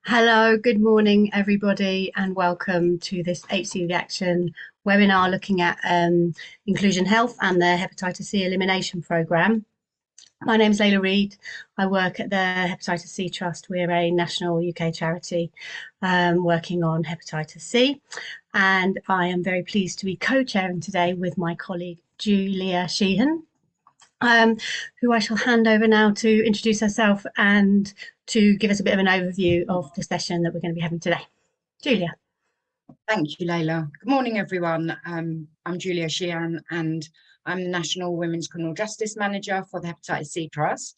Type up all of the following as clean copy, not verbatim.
Hello, good morning, everybody, and welcome to this HCV Action webinar looking at inclusion health and the hepatitis C elimination programme. My name is Leila Reid. I work at the Hepatitis C Trust. We're a national UK charity working on hepatitis C, and I am very pleased to be co-chairing today with my colleague Julia Sheehan, who I shall hand over now to introduce herself and to give us a bit of an overview of the session that we're going to be having today. Julia. Thank you, Leila. Good morning, everyone. I'm Julia Sheehan, and I'm the National Women's Criminal Justice Manager for the Hepatitis C Trust.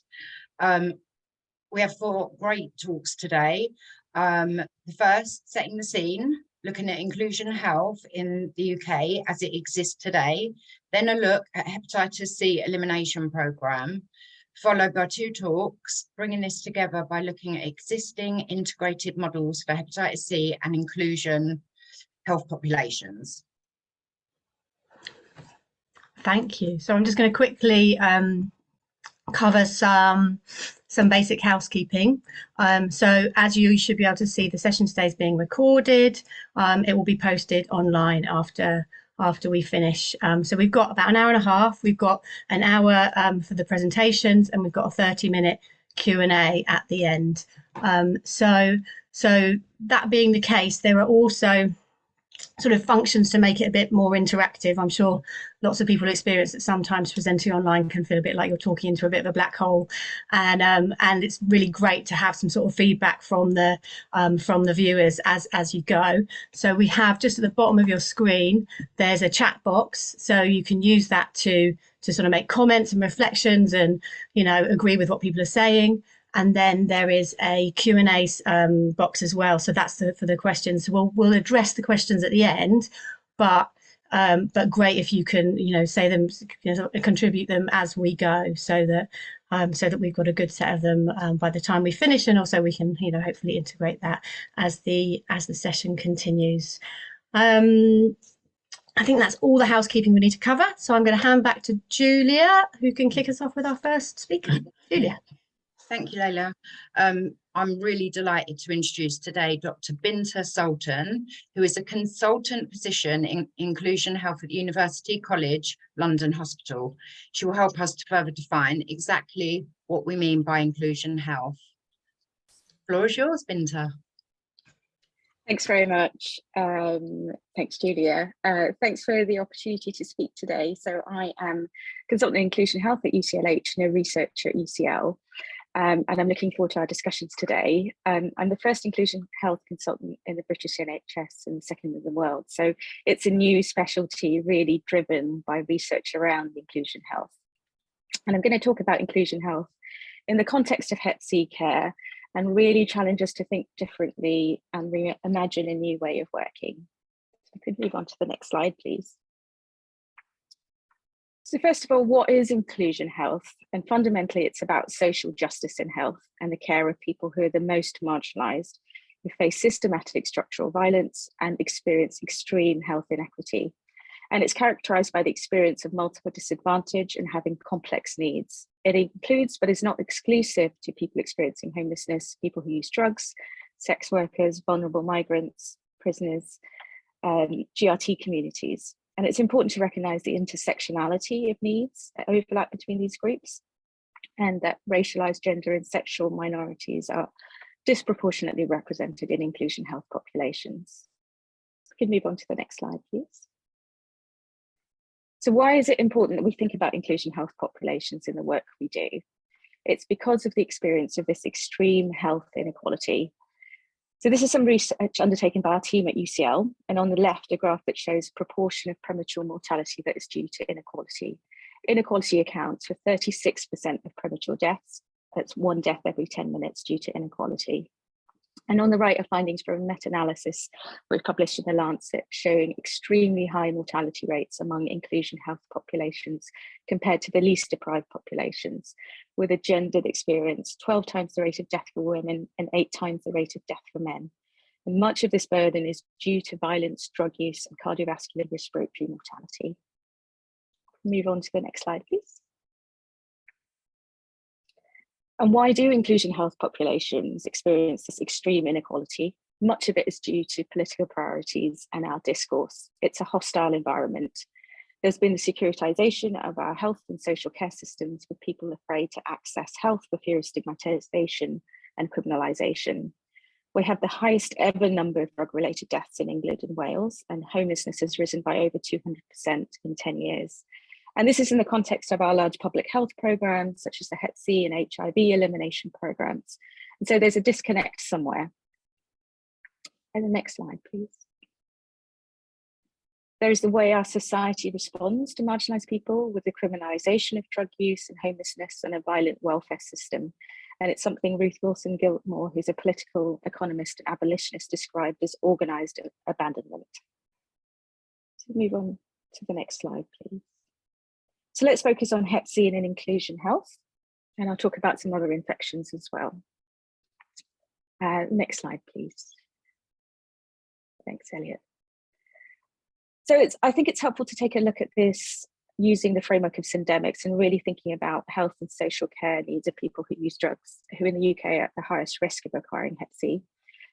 We have 4 great talks today. The first, setting the scene, looking at inclusion health in the UK as it exists today, then a look at hepatitis C elimination programme, followed by 2 talks, bringing this together by looking at existing integrated models for hepatitis C and inclusion health populations. Thank you. So I'm just going to quickly cover some basic housekeeping. So as you should be able to see, the session today is being recorded. It will be posted online after we finish. So we've got about an hour and a half. We've got an hour for the presentations, and we've got a 30-minute Q&A at the end. So that being the case, there are also sort of functions to make it a bit more interactive. I'm sure lots of people experience that sometimes presenting online can feel a bit like you're talking into a bit of a black hole, and it's really great to have some sort of feedback from the viewers as you go. So we have, just at the bottom of your screen, there's a chat box, so you can use that to sort of make comments and reflections and, you know, agree with what people are saying. And then there is a Q&A box as well. So that's for the questions. So we'll address the questions at the end, but great if you can, you know, say them, you know, contribute them as we go, so that we've got a good set of them by the time we finish, and also we can, you know, hopefully integrate that as the session continues. I think that's all the housekeeping we need to cover. So I'm going to hand back to Julia, who can kick us off with our first speaker. Julia. Thank you, Leila. I'm really delighted to introduce today Dr. Binta Sultan, who is a consultant physician in inclusion health at University College London Hospital. She will help us to further define exactly what we mean by inclusion health. The floor is yours, Binta. Thanks very much. Thanks, Julia. Thanks for the opportunity to speak today. So I am consultant in inclusion health at UCLH and a researcher at UCL. And I'm looking forward to our discussions today. I'm the first inclusion health consultant in the British NHS and the second in the world. So it's a new specialty really driven by research around inclusion health. And I'm going to talk about inclusion health in the context of Hep C care and really challenge us to think differently and reimagine a new way of working. So we could move on to the next slide, please. So first of all, what is inclusion health? And fundamentally, it's about social justice in health and the care of people who are the most marginalised, who face systematic structural violence and experience extreme health inequity. And it's characterised by the experience of multiple disadvantage and having complex needs. It includes, but is not exclusive to, people experiencing homelessness, people who use drugs, sex workers, vulnerable migrants, prisoners, GRT communities. And it's important to recognise the intersectionality of needs that overlap between these groups, and that racialised, gender and sexual minorities are disproportionately represented in inclusion health populations. We can move on to the next slide, please. So why is it important that we think about inclusion health populations in the work we do? It's because of the experience of this extreme health inequality. So this is some research undertaken by our team at UCL, and on the left, a graph that shows proportion of premature mortality that is due to inequality. Inequality accounts for 36% of premature deaths. That's 1 death every 10 minutes due to inequality. And on the right are findings from a meta-analysis we've published in The Lancet showing extremely high mortality rates among inclusion health populations compared to the least deprived populations, with a gendered experience 12 times the rate of death for women and 8 times the rate of death for men. And much of this burden is due to violence, drug use, and cardiovascular respiratory mortality. Move on to the next slide, please. And why do inclusion health populations experience this extreme inequality? Much of it is due to political priorities and our discourse. It's a hostile environment. There's been the securitization of our health and social care systems, with people afraid to access health for fear of stigmatization and criminalization. We have the highest ever number of drug-related deaths in England and Wales, and homelessness has risen by over 200% in 10 years. And this is in the context of our large public health programs, such as the Hep C and HIV elimination programs. And so there's a disconnect somewhere. And the next slide, please. There is the way our society responds to marginalised people, with the criminalisation of drug use and homelessness and a violent welfare system. And it's something Ruth Wilson Gilmore, who's a political economist and abolitionist, described as organised abandonment. So move on to the next slide, please. So let's focus on Hep C and inclusion health, and I'll talk about some other infections as well. Next slide, please. Thanks, Elliot. So I think it's helpful to take a look at this using the framework of syndemics and really thinking about health and social care needs of people who use drugs, who in the UK are at the highest risk of acquiring Hep C.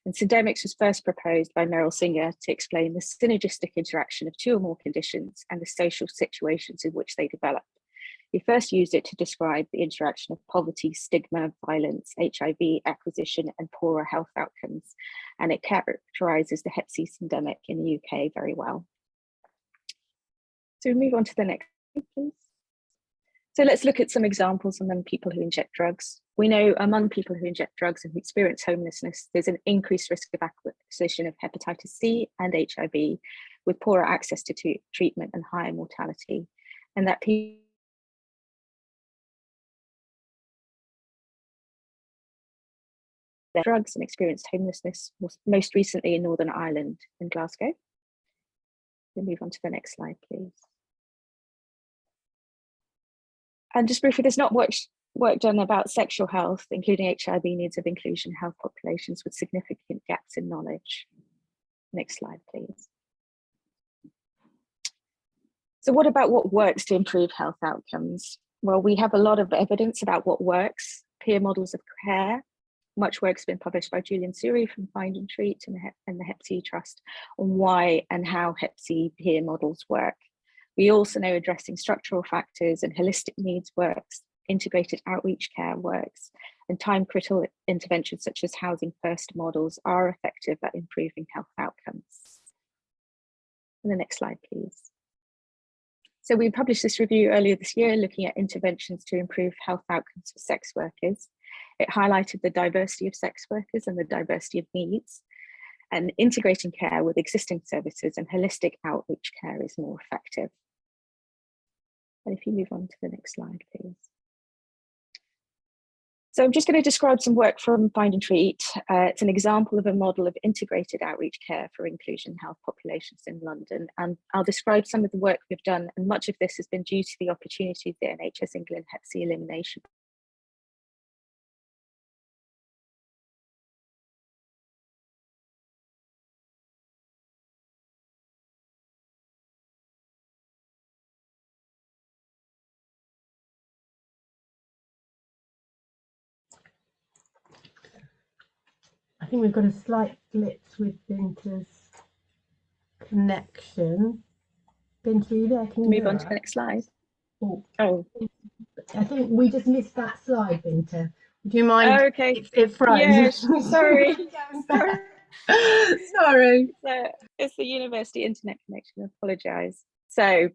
And syndemics was first proposed by Meryl Singer to explain the synergistic interaction of two or more conditions and the social situations in which they develop. He first used it to describe the interaction of poverty, stigma, violence, HIV acquisition, and poorer health outcomes. And it characterises the Hep C syndemic in the UK very well. So we move on to the next slide, please. So let's look at some examples among people who inject drugs. We know among people who inject drugs and who experience homelessness, there's an increased risk of acquisition of hepatitis C and HIV, with poorer access to treatment and higher mortality. And that people drugs and experienced homelessness, was most recently in Northern Ireland and Glasgow. We'll move on to the next slide, please. And just briefly, there's not much work done about sexual health, including HIV needs of inclusion health populations with significant gaps in knowledge. Next slide, please. So what about what works to improve health outcomes? Well, we have a lot of evidence about what works, peer models of care. Much work's been published by Julian Suri from Find and Treat and the Hep C Trust on why and how Hep C peer models work. We also know addressing structural factors and holistic needs works, integrated outreach care works, and time-critical interventions such as housing first models are effective at improving health outcomes. And the next slide, please. So we published this review earlier this year looking at interventions to improve health outcomes for sex workers. It highlighted the diversity of sex workers and the diversity of needs, and integrating care with existing services and holistic outreach care is more effective. And if you move on to the next slide, please. So I'm just going to describe some work from Find and Treat. It's an example of a model of integrated outreach care for inclusion health populations in London. And I'll describe some of the work we've done, and much of this has been due to the opportunity of the NHS England Hep C elimination. I think we've got a slight glitch with Binta's connection. Binta, are you there? Can you Move on to the next slide. Oh, I think we just missed that slide, Binta. Do you mind? Oh, okay. It froze. Yes, sorry. Sorry. It's the university internet connection. I apologise. So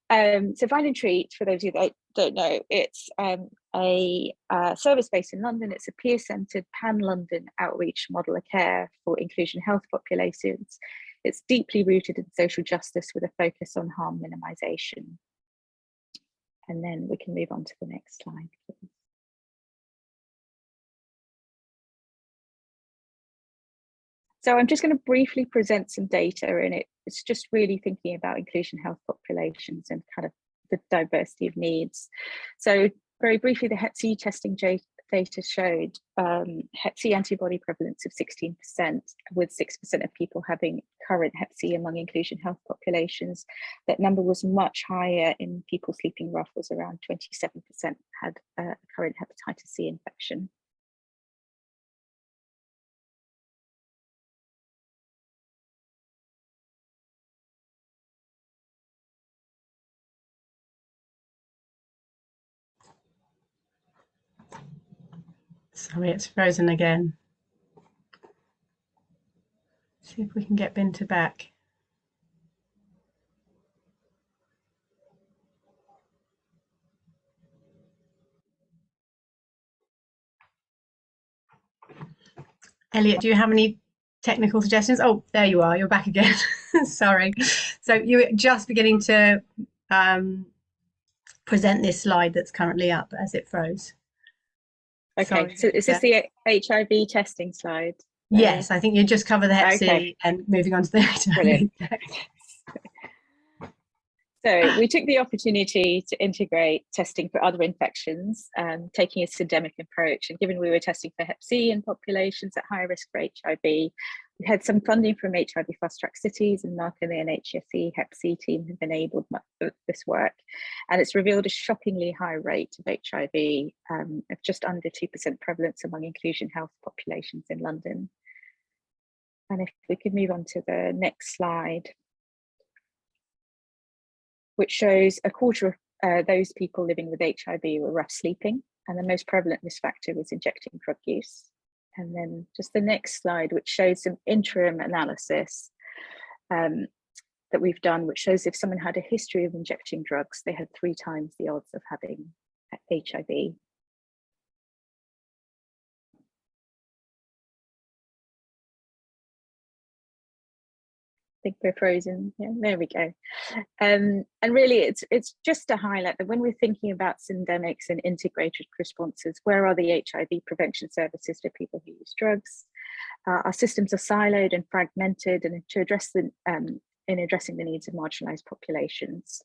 Find and Treat, for those of you that don't know, it's a service based in London. It's a peer-centred pan-London outreach model of care for inclusion health populations. It's deeply rooted in social justice with a focus on harm minimisation. And then we can move on to the next slide, please. So I'm just going to briefly present some data, and it's just really thinking about inclusion health populations and kind of the diversity of needs. So very briefly, the Hep C testing data data showed Hep C antibody prevalence of 16%, with 6% of people having current Hep C among inclusion health populations. That number was much higher in people sleeping rough, was around 27% had a current hepatitis C infection. Sorry, it's frozen again. See if we can get Binta back. Elliot, do you have any technical suggestions? Oh, there you are. You're back again. Sorry. So you're just beginning to present this slide that's currently up as it froze. Okay, Sorry, so is this the HIV testing slide? Yes, I think you just cover the Hep C Okay. and moving on to the HIV. Brilliant. So we took the opportunity to integrate testing for other infections, taking a syndemic approach. And given we were testing for Hep C in populations at high risk for HIV, we had some funding from HIV Fast Track Cities, and Mark and the NHSE Hep C team have enabled this work. And it's revealed a shockingly high rate of HIV, of just under 2% prevalence among inclusion health populations in London. And if we could move on to the next slide, which shows a quarter of those people living with HIV were rough sleeping, and the most prevalent risk factor was injecting drug use. And then just the next slide, which shows some interim analysis that we've done, which shows if someone had a history of injecting drugs, they had 3 times the odds of having HIV. I think we're frozen. Yeah, there we go. And really, it's just to highlight that when we're thinking about syndemics and integrated responses, where are the HIV prevention services for people who use drugs? Our systems are siloed and fragmented, and to address the in addressing the needs of marginalised populations.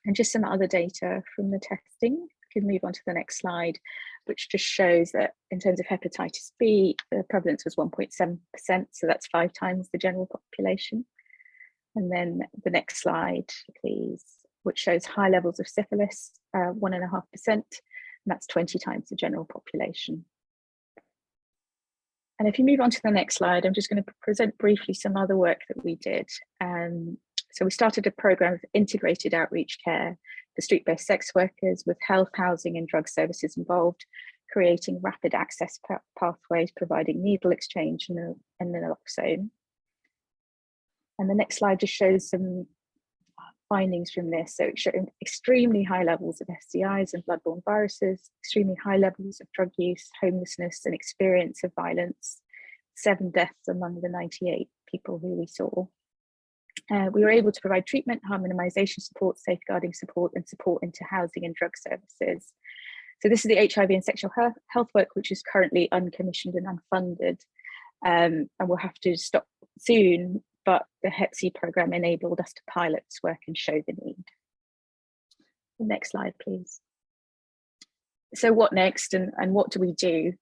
And just some other data from the testing. We can move on to the next slide, which just shows that in terms of hepatitis B, the prevalence was 1.7%, so that's 5 times the general population. And then the next slide, please, which shows high levels of syphilis, 1.5%, and that's 20 times the general population. And if you move on to the next slide, I'm just going to present briefly some other work that we did. So we started a program of integrated outreach care for street-based sex workers with health, housing and drug services involved, creating rapid access pathways, providing needle exchange and naloxone. And the next slide just shows some findings from this. So it showed extremely high levels of STIs and bloodborne viruses, extremely high levels of drug use, homelessness and experience of violence, 7 deaths among the 98 people who we saw. We were able to provide treatment, harm minimization support, safeguarding support, and support into housing and drug services. So this is the HIV and sexual health work, which is currently uncommissioned and unfunded, and we'll have to stop soon, but the Hep C program enabled us to pilot this work and show the need. The next slide, please. So what next, and what do we do?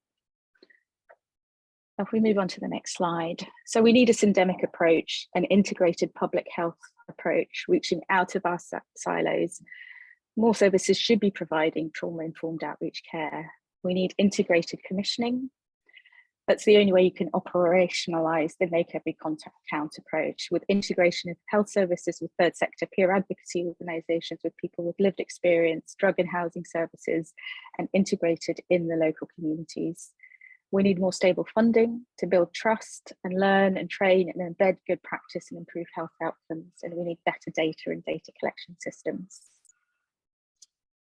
If we move on to the next slide. So we need a syndemic approach, an integrated public health approach, reaching out of our silos. More services should be providing trauma-informed outreach care. We need integrated commissioning. That's the only way you can operationalize the Make Every Contact Count approach, with integration of health services with third sector peer advocacy organizations, with people with lived experience, drug and housing services, and integrated in the local communities. We need more stable funding to build trust and learn and train and embed good practice and improve health outcomes. And we need better data and data collection systems.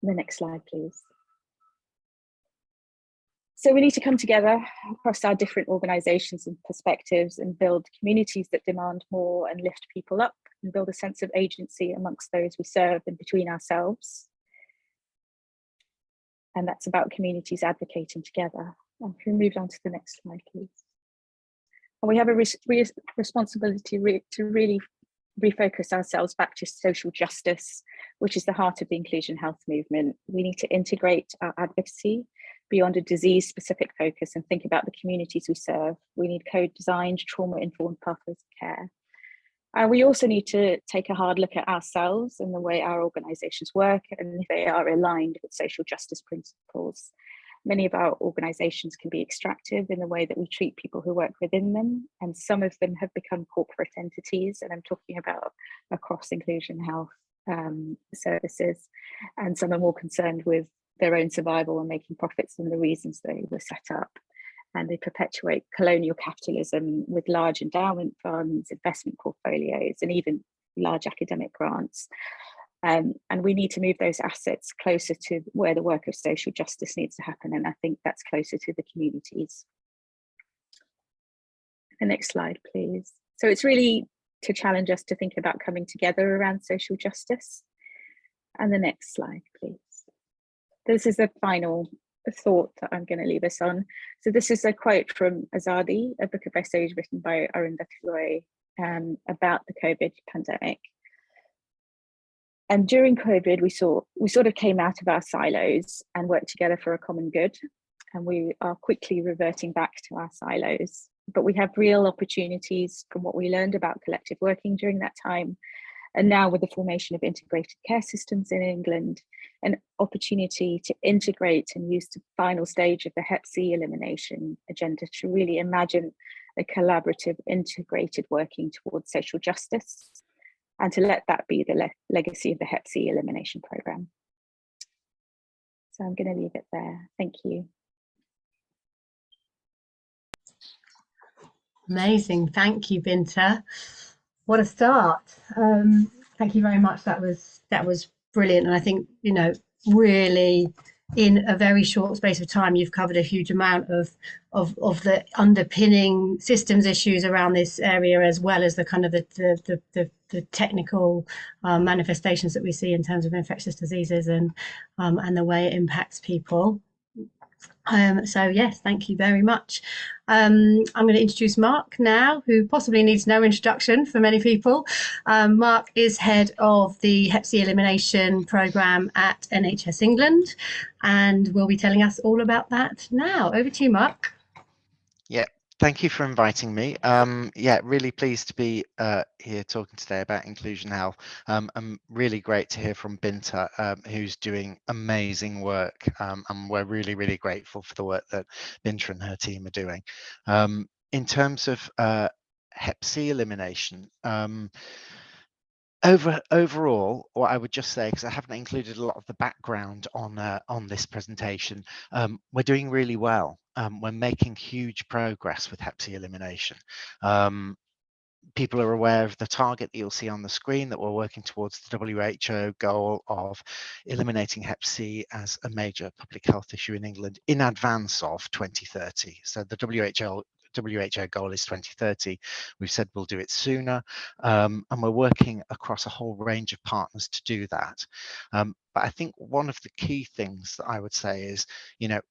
The next slide, please. So we need to come together across our different organizations and perspectives and build communities that demand more and lift people up, and build a sense of agency amongst those we serve and between ourselves. And that's about communities advocating together. And if we move on to the next slide, please. And we have a responsibility to really refocus ourselves back to social justice, which is the heart of the inclusion health movement. We need to integrate our advocacy beyond a disease-specific focus and think about the communities we serve. We need co-designed, trauma-informed pathways of care. And we also need to take a hard look at ourselves and the way our organisations work and if they are aligned with social justice principles. Many of our organisations can be extractive in the way that we treat people who work within them, and some of them have become corporate entities, and I'm talking about across inclusion health services, and some are more concerned with their own survival and making profits than the reasons they were set up. And they perpetuate colonial capitalism with large endowment funds, investment portfolios, and even large academic grants. And we need to move those assets closer to where the work of social justice needs to happen. And I think that's closer to the communities. The next slide, please. So it's really to challenge us to think about coming together around social justice. And the next slide, please. This is the final thought that I'm going to leave us on. So this is a quote from Azadi, a book of essays written by Arinder Floy about the COVID pandemic. And during COVID, we sort of came out of our silos and worked together for a common good. And we are quickly reverting back to our silos. But we have real opportunities from what we learned about collective working during that time. And now with the formation of integrated care systems in England, an opportunity to integrate and use the final stage of the Hep C elimination agenda to really imagine a collaborative, integrated working towards social justice, and to let that be the legacy of the Hep C elimination programme. So I'm going to leave it there. Thank you. Amazing. Thank you, Binta. What a start. Thank you very much. That was brilliant. And I think, you know, really in a very short space of time, you've covered a huge amount of the underpinning systems issues around this area, as well as the kind of the technical manifestations that we see in terms of infectious diseases and the way it impacts people. So yes, thank you very much. I'm going to introduce Mark now, who possibly needs no introduction for many people. Mark is head of the Hep C elimination programme at NHS England, and will be telling us all about that now. Over to you, Mark. Yeah, thank you for inviting me. Yeah, really pleased to be here talking today about inclusion health. And really great to hear from Binta, who's doing amazing work. And we're really, really grateful for the work that Binta and her team are doing. In terms of Hep C elimination, overall, what I would just say, because I haven't included a lot of the background on this presentation, we're doing really well. We're making huge progress with Hep C elimination. People are aware of the target that you'll see on the screen, that we're working towards the WHO goal of eliminating Hep C as a major public health issue in England in advance of 2030. So the WHO goal is 2030. We've said we'll do it sooner, and we're working across a whole range of partners to do that. But I think one of the key things that I would say is, you know,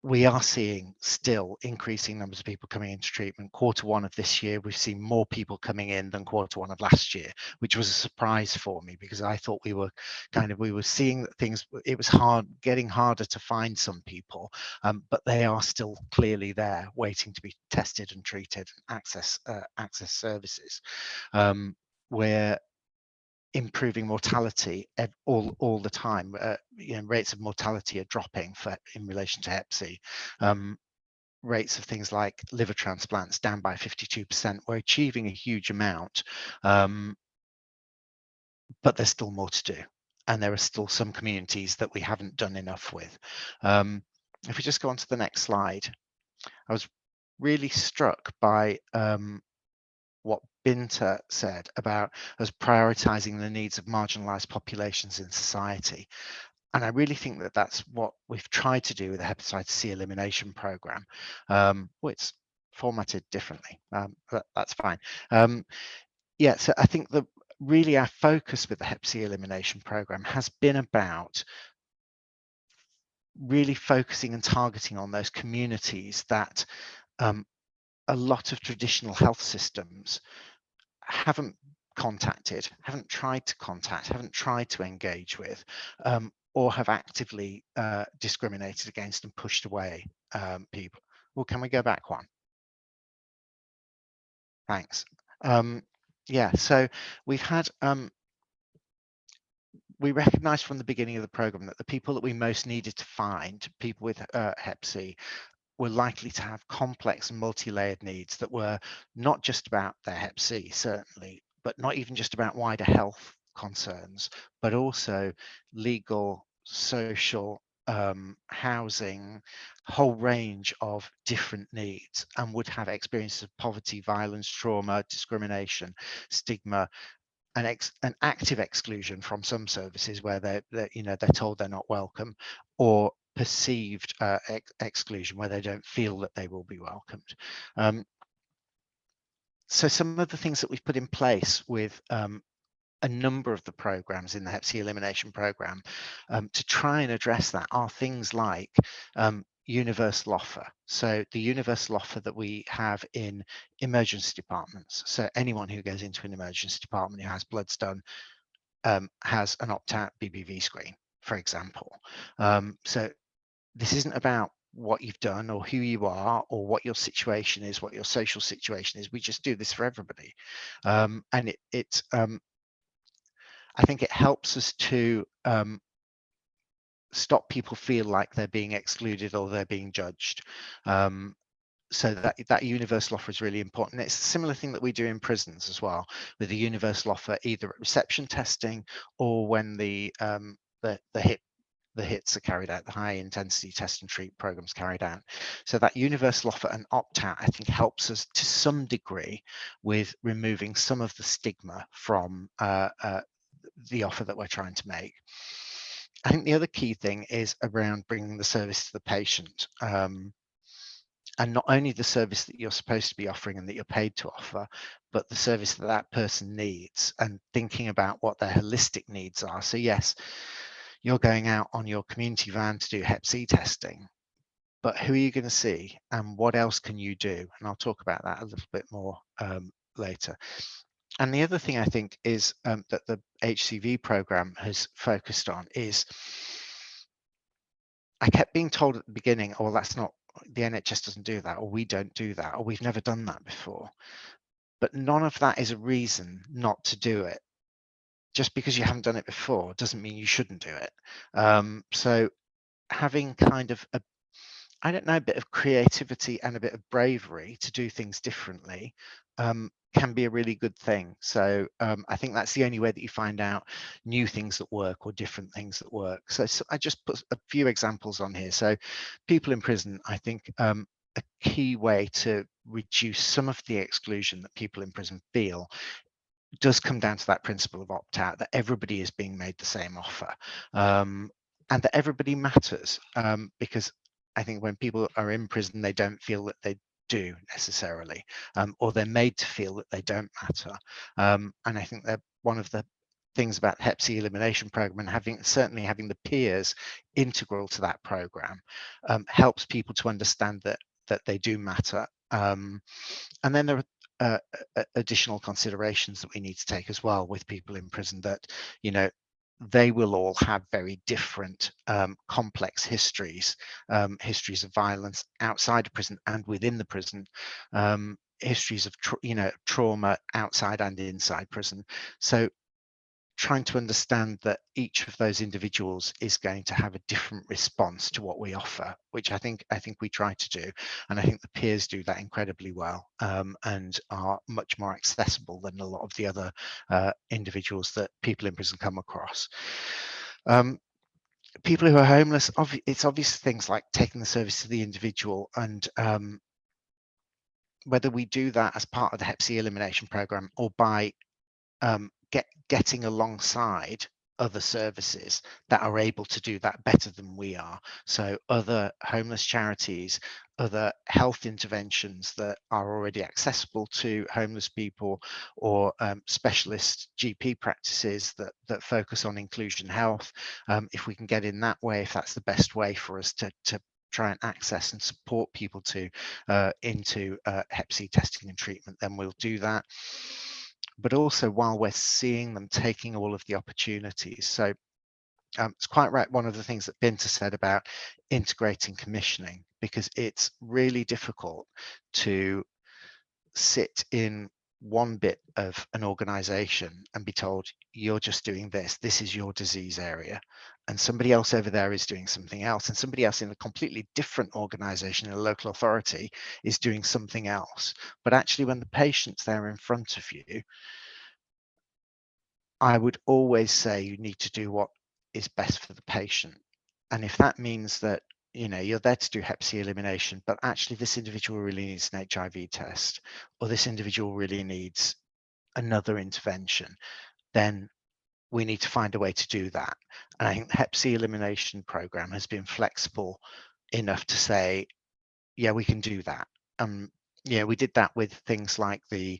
we are seeing still increasing numbers of people coming into treatment. Q1 of this year, we've seen more people coming in than Q1 of last year, which was a surprise for me, because I thought we were seeing that things, it was getting harder to find some people, but they are still clearly there waiting to be tested and treated and access services. We're improving mortality all the time. You know, rates of mortality are dropping in relation to Hep C. Rates of things like liver transplants down by 52%. We're achieving a huge amount, but there's still more to do, and there are still some communities that we haven't done enough with. If we just go on to the next slide, I was really struck by what Binta said about us prioritising the needs of marginalised populations in society. And I really think that that's what we've tried to do with the Hepatitis C elimination programme. Well, it's formatted differently, but that's fine. Yeah, so I think that really our focus with the Hep C elimination programme has been about really focusing and targeting on those communities that a lot of traditional health systems haven't contacted, haven't tried to contact, haven't tried to engage with, or have actively discriminated against and pushed away people. Well, can we go back one? Thanks. Yeah, so we've had, we recognised from the beginning of the programme that the people that we most needed to find, people with Hep C, were likely to have complex and multi-layered needs that were not just about their Hep C, certainly, but not even just about wider health concerns, but also legal, social, housing, whole range of different needs, and would have experiences of poverty, violence, trauma, discrimination, stigma, an active exclusion from some services where they're told they're not welcome, or perceived exclusion where they don't feel that they will be welcomed. So some of the things that we've put in place with a number of the programs in the Hep C elimination program to try and address that are things like universal offer. So the universal offer that we have in emergency departments. So anyone who goes into an emergency department who has bloods done has an opt-out BBV screen, for example. So this isn't about what you've done or who you are or what your situation is, what your social situation is. We just do this for everybody. And I think it helps us to stop people feel like they're being excluded or they're being judged. So that universal offer is really important. It's a similar thing that we do in prisons as well, with the universal offer, either at reception testing or when the hits are carried out, the high intensity test and treat programs carried out. So that universal offer and opt-out, I think, helps us to some degree with removing some of the stigma from the offer that we're trying to make. I think the other key thing is around bringing the service to the patient. And not only the service that you're supposed to be offering and that you're paid to offer, but the service that that person needs, and thinking about what their holistic needs are. So yes, you're going out on your community van to do Hep C testing, but who are you going to see and what else can you do? And I'll talk about that a little bit more later. And the other thing I think is that the HCV program has focused on is, I kept being told at the beginning, oh, well, that's not, the NHS doesn't do that, or we don't do that, or we've never done that before. But none of that is a reason not to do it. Just because you haven't done it before doesn't mean you shouldn't do it. So having kind of a, I don't know, a bit of creativity and a bit of bravery to do things differently can be a really good thing. So I think that's the only way that you find out new things that work or different things that work. So I just put a few examples on here. So people in prison, I think a key way to reduce some of the exclusion that people in prison feel does come down to that principle of opt-out, that everybody is being made the same offer, and that everybody matters, because I think when people are in prison, they don't feel that they do necessarily, or they're made to feel that they don't matter. And I think that one of the things about the Hep C elimination program, and certainly having the peers integral to that program, helps people to understand that they do matter. And then there are additional considerations that we need to take as well with people in prison, that they will all have very different complex histories of violence outside of prison and within the prison, histories of trauma outside and inside prison. So trying to understand that each of those individuals is going to have a different response to what we offer, which I think we try to do, and I think the peers do that incredibly well, and are much more accessible than a lot of the other individuals that people in prison come across. People who are homeless, it's obvious things like taking the service to the individual, and whether we do that as part of the Hep C elimination program or by getting alongside other services that are able to do that better than we are. So other homeless charities, other health interventions that are already accessible to homeless people, or specialist GP practices that focus on inclusion health. If we can get in that way, if that's the best way for us to try and access and support people into Hep C testing and treatment, then we'll do that. But also while we're seeing them, taking all of the opportunities. So it's quite right, one of the things that Binta said about integrating commissioning, because it's really difficult to sit in one bit of an organization and be told, you're just doing this is your disease area, and somebody else over there is doing something else, and somebody else in a completely different organization in a local authority is doing something else. But actually, when the patient's there in front of you, I would always say you need to do what is best for the patient. And if that means that, you know, you're there to do Hep C elimination, but actually this individual really needs an HIV test, or this individual really needs another intervention, then we need to find a way to do that. And I think the Hep C elimination program has been flexible enough to say, yeah, we can do that. Yeah, we did that with things like the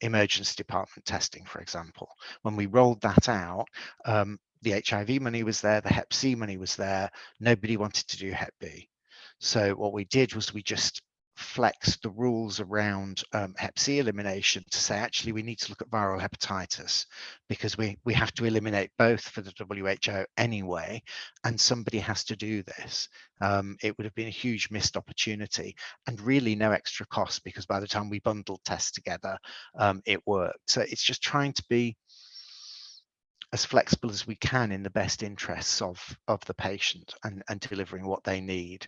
emergency department testing, for example. When we rolled that out, the HIV money was there, the Hep C money was there, nobody wanted to do Hep B. So what we did was we just flexed the rules around Hep C elimination to say, actually, we need to look at viral hepatitis, because we have to eliminate both for the WHO anyway, and somebody has to do this. It would have been a huge missed opportunity, and really no extra cost, because by the time we bundled tests together, it worked. So it's just trying to be as flexible as we can in the best interests of the patient, and delivering what they need.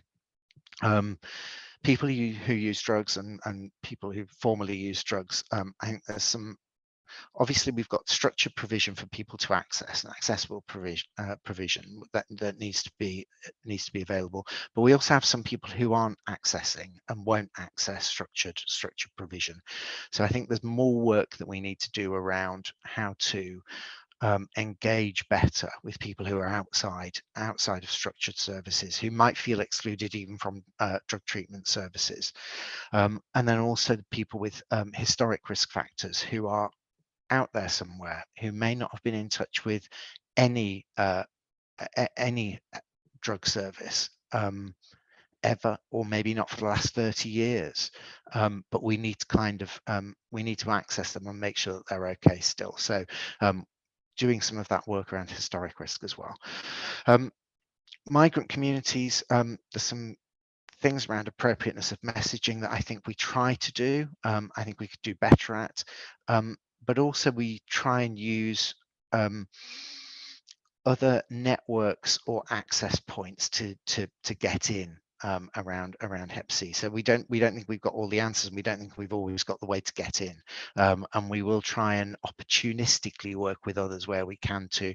People who use drugs and people who formerly use drugs, I think there's some, obviously we've got structured provision for people to access, and accessible provision that needs to be available, but we also have some people who aren't accessing and won't access structured provision. So I think there's more work that we need to do around how to engage better with people who are outside of structured services, who might feel excluded even from drug treatment services, and then also the people with historic risk factors who are out there somewhere, who may not have been in touch with any drug service ever, or maybe not for the last 30 years, but we need to kind of we need to access them and make sure that they're okay still. So doing some of that work around historic risk as well. Migrant communities, there's some things around appropriateness of messaging that I think we try to do. I think we could do better at, but also we try and use other networks or access points to get in around Hep C. So we don't think we've got all the answers, and we don't think we've always got the way to get in, and we will try and opportunistically work with others where we can to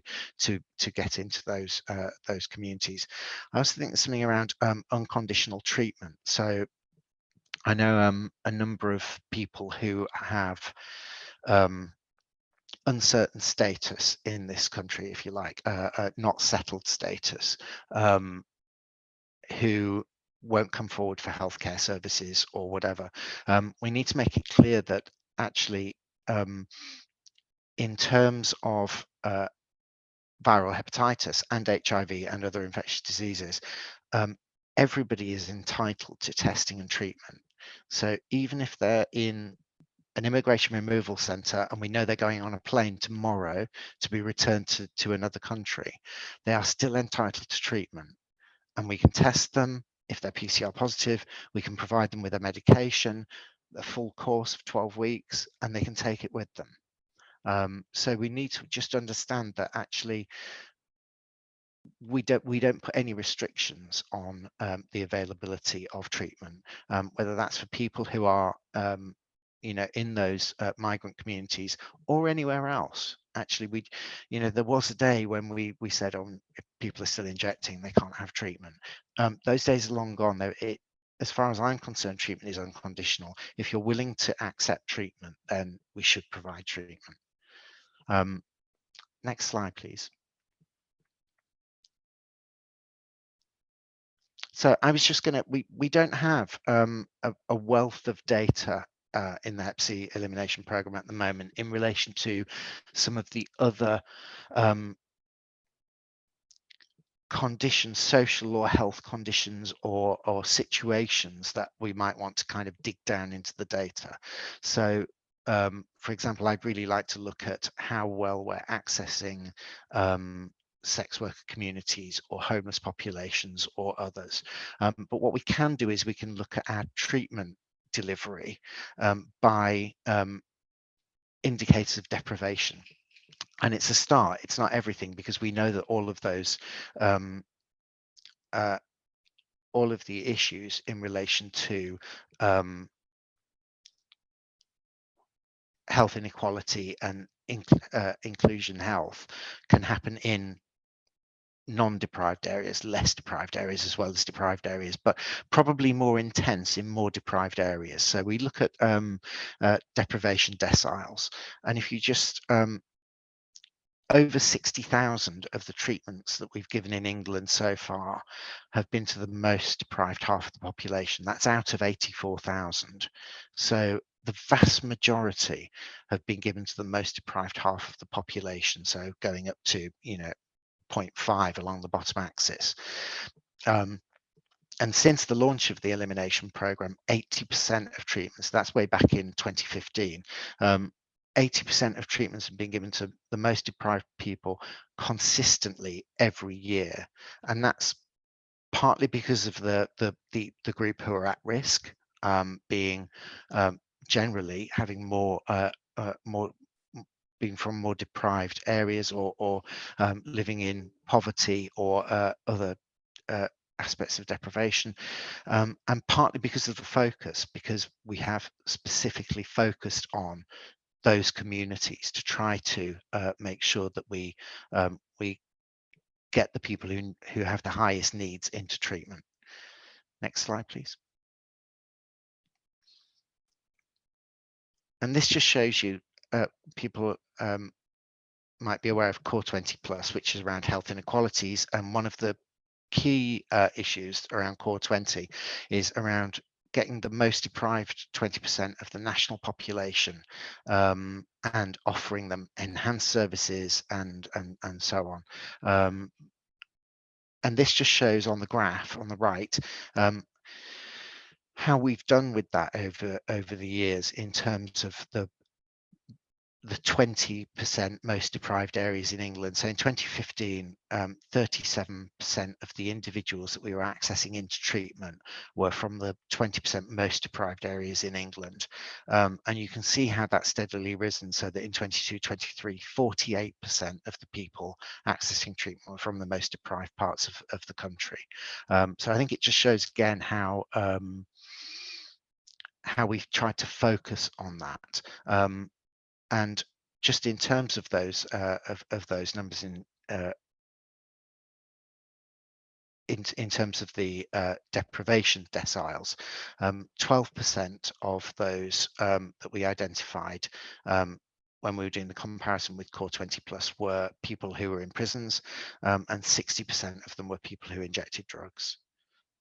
get into those communities. I also think there's something around unconditional treatment. So I know a number of people who have uncertain status in this country, if you like, not settled status, who won't come forward for healthcare services or whatever. We need to make it clear that actually, in terms of viral hepatitis and HIV and other infectious diseases, everybody is entitled to testing and treatment. So even if they're in an immigration removal centre and we know they're going on a plane tomorrow to be returned to another country, they are still entitled to treatment. And we can test them. If they're PCR positive, we can provide them with a medication, a full course of 12 weeks, and they can take it with them. So we need to just understand that actually we don't put any restrictions on the availability of treatment, whether that's for people who are in those migrant communities or anywhere else. Actually, there was a day when we said, if people are still injecting, they can't have treatment. Those days are long gone. As far as I'm concerned, treatment is unconditional. If you're willing to accept treatment, then we should provide treatment. Next slide, please. So I was just going to, we don't have a wealth of data in the Hep C elimination program at the moment in relation to some of the other conditions, social or health conditions or situations that we might want to kind of dig down into the data. So for example, I'd really like to look at how well we're accessing sex worker communities or homeless populations or others. But what we can do is we can look at our treatment delivery by indicators of deprivation. And it's a start, it's not everything, because we know that all of those all of the issues in relation to health inequality and inclusion health can happen in non-deprived areas, less deprived areas, as well as deprived areas, but probably more intense in more deprived areas. So we look at deprivation deciles, and if you just over 60,000 of the treatments that we've given in England so far have been to the most deprived half of the population. That's out of 84,000. So the vast majority have been given to the most deprived half of the population. So going up to, 0.5 along the bottom axis. And since the launch of the elimination program, 80% of treatments, that's way back in 2015, 80% of treatments have been given to the most deprived people consistently every year. And that's partly because of the group who are at risk, being generally having more being from more deprived areas or living in poverty or other aspects of deprivation, and partly because of the focus, because we have specifically focused on those communities to try to make sure that we get the people who have the highest needs into treatment. Next slide, please. And this just shows you people might be aware of Core 20 Plus, which is around health inequalities, and one of the key issues around Core 20 is around getting the most deprived 20% of the national population and offering them enhanced services and so on. And this just shows on the graph on the right how we've done with that over the years in terms of the 20% most deprived areas in England. So in 2015, 37% of the individuals that we were accessing into treatment were from the 20% most deprived areas in England. And you can see how that's steadily risen, so that in 22-23, 48% of the people accessing treatment were from the most deprived parts of the country. So I think it just shows again how we've tried to focus on that. And just in terms of those those numbers in terms of the deprivation deciles, 12% of those that we identified when we were doing the comparison with Core 20 Plus were people who were in prisons, and 60% of them were people who injected drugs.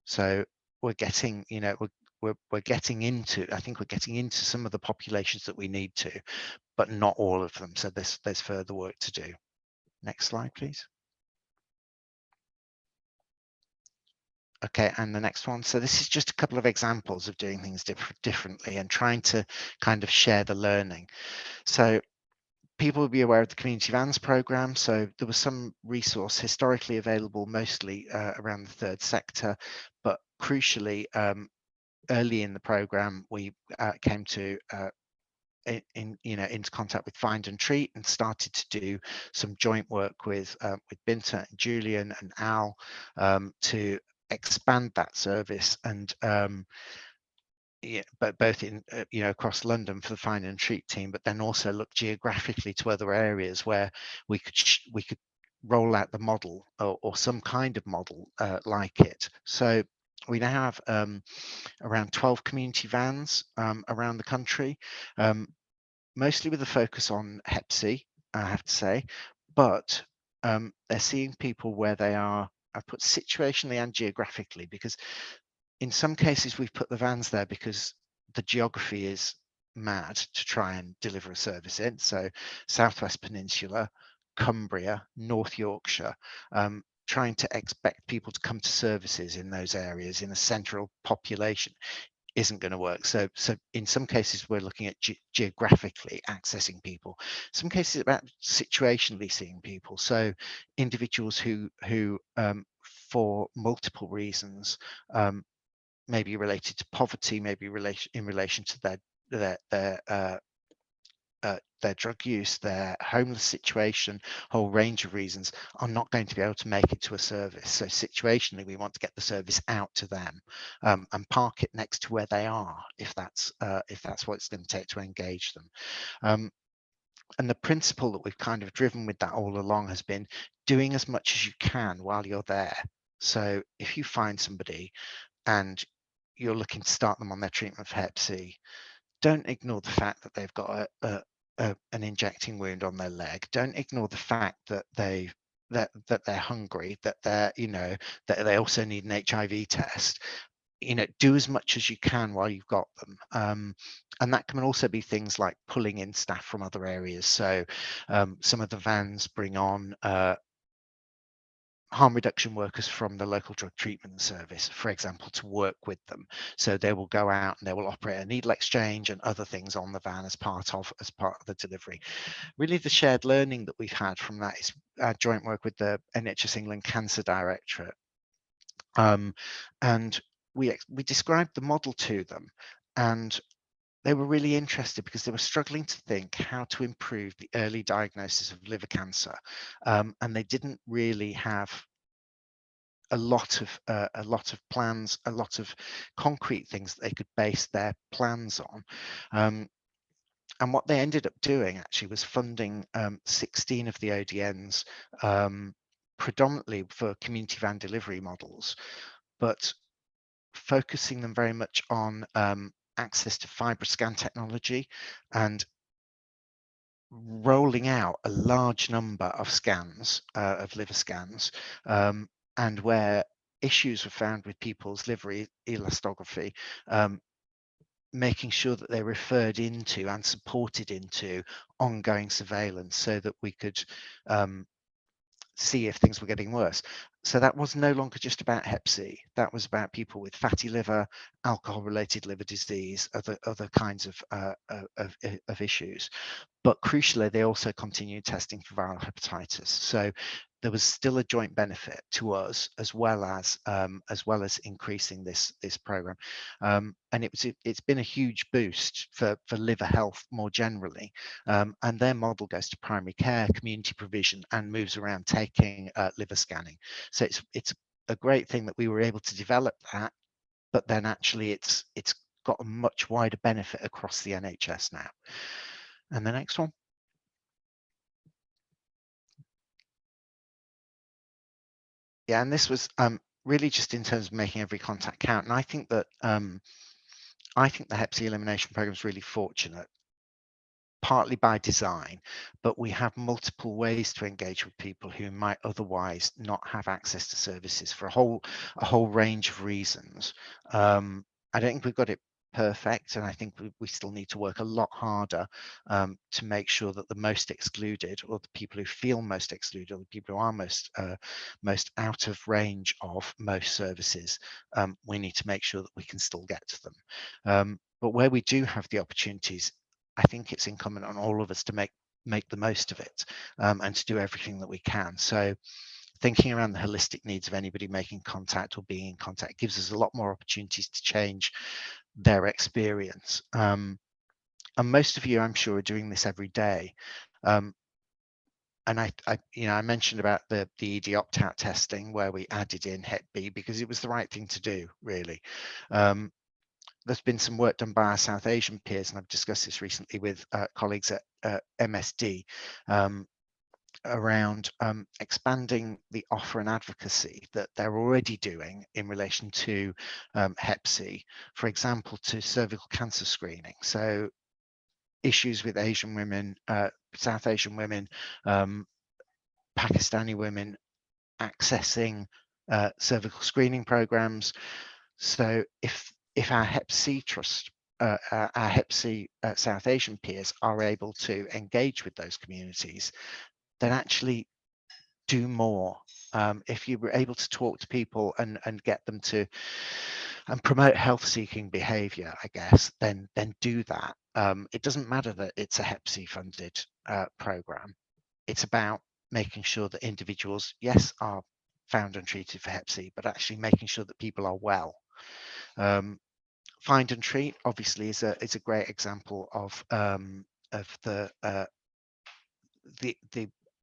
So we're getting, we're getting into, I think we're getting into some of the populations that we need to, but not all of them. So there's further work to do. Next slide, please. Okay, and the next one. So this is just a couple of examples of doing things differently and trying to kind of share the learning. So people will be aware of the Community Vans program. So there was some resource historically available, mostly around the third sector, but crucially, early in the program, we came to into contact with Find and Treat and started to do some joint work with Binta and Julian and Al to expand that service, and but both in across London for the Find and Treat team, but then also look geographically to other areas where we could roll out the model or some kind of model like it. So we now have around 12 community vans around the country, mostly with a focus on Hep C, I have to say, but they're seeing people where they are, I put situationally and geographically, because in some cases we've put the vans there because the geography is mad to try and deliver a service in. So Southwest Peninsula, Cumbria, North Yorkshire, trying to expect people to come to services in those areas in a central population isn't going to work. So in some cases we're looking at geographically accessing people. Some cases about situationally seeing people. So individuals who for multiple reasons, maybe related to poverty, maybe in relation to their drug use, their homeless situation, whole range of reasons, are not going to be able to make it to a service. So situationally, we want to get the service out to them, and park it next to where they are, if that's what it's going to take to engage them. And the principle that we've kind of driven with that all along has been doing as much as you can while you're there. So if you find somebody and you're looking to start them on their treatment for Hep C, don't ignore the fact that they've got an injecting wound on their leg. Don't ignore the fact that that they're hungry, that they're, that they also need an HIV test. Do as much as you can while you've got them. And that can also be things like pulling in staff from other areas. So some of the vans bring on harm reduction workers from the local drug treatment service, for example, to work with them. So they will go out and they will operate a needle exchange and other things on the van as part of the delivery. Really, the shared learning that we've had from that is our joint work with the NHS England Cancer Directorate. And we described the model to them, and they were really interested because they were struggling to think how to improve the early diagnosis of liver cancer, and they didn't really have a lot of plans, a lot of concrete things that they could base their plans on. And what they ended up doing actually was funding 16 of the ODNs, predominantly for community van delivery models, but focusing them very much on access to FibroScan technology and rolling out a large number of scans, of liver scans, and where issues were found with people's liver elastography, making sure that they're referred into and supported into ongoing surveillance so that we could see if things were getting worse. So that was no longer just about Hep C. That was about people with fatty liver, alcohol-related liver disease, other kinds of issues. But crucially, they also continued testing for viral hepatitis. So there was still a joint benefit to us, as well as increasing this program. And it's been a huge boost for liver health more generally. And their model goes to primary care, community provision, and moves around taking liver scanning. So it's a great thing that we were able to develop that, but then actually it's got a much wider benefit across the NHS now. And the next one. Yeah, and this was really just in terms of making every contact count. And I think that the Hep C elimination program is really fortunate, partly by design, but we have multiple ways to engage with people who might otherwise not have access to services for a whole range of reasons. I don't think we've got it perfect, and I think we still need to work a lot harder to make sure that the most excluded, or the people who feel most excluded, or the people who are most out of range of most services, we need to make sure that we can still get to them. But where we do have the opportunities, I think it's incumbent on all of us to make the most of it, and to do everything that we can. So thinking around the holistic needs of anybody making contact or being in contact gives us a lot more opportunities to change their experience. And most of you, I'm sure, are doing this every day. And I mentioned about the ED opt-out testing, where we added in Hep B because it was the right thing to do, really. There's been some work done by our South Asian peers, and I've discussed this recently with colleagues at MSD, around expanding the offer and advocacy that they're already doing in relation to Hep C, for example, to cervical cancer screening. So issues with Asian women, South Asian women, Pakistani women accessing cervical screening programs. So if our Hep C trust, our Hep C South Asian peers are able to engage with those communities, then actually do more. If you were able to talk to people and get them to and promote health-seeking behaviour, I guess, then do that. It doesn't matter that it's a Hep C funded programme. It's about making sure that individuals, yes, are found and treated for Hep C, but actually making sure that people are well. Find and treat obviously is a great example of the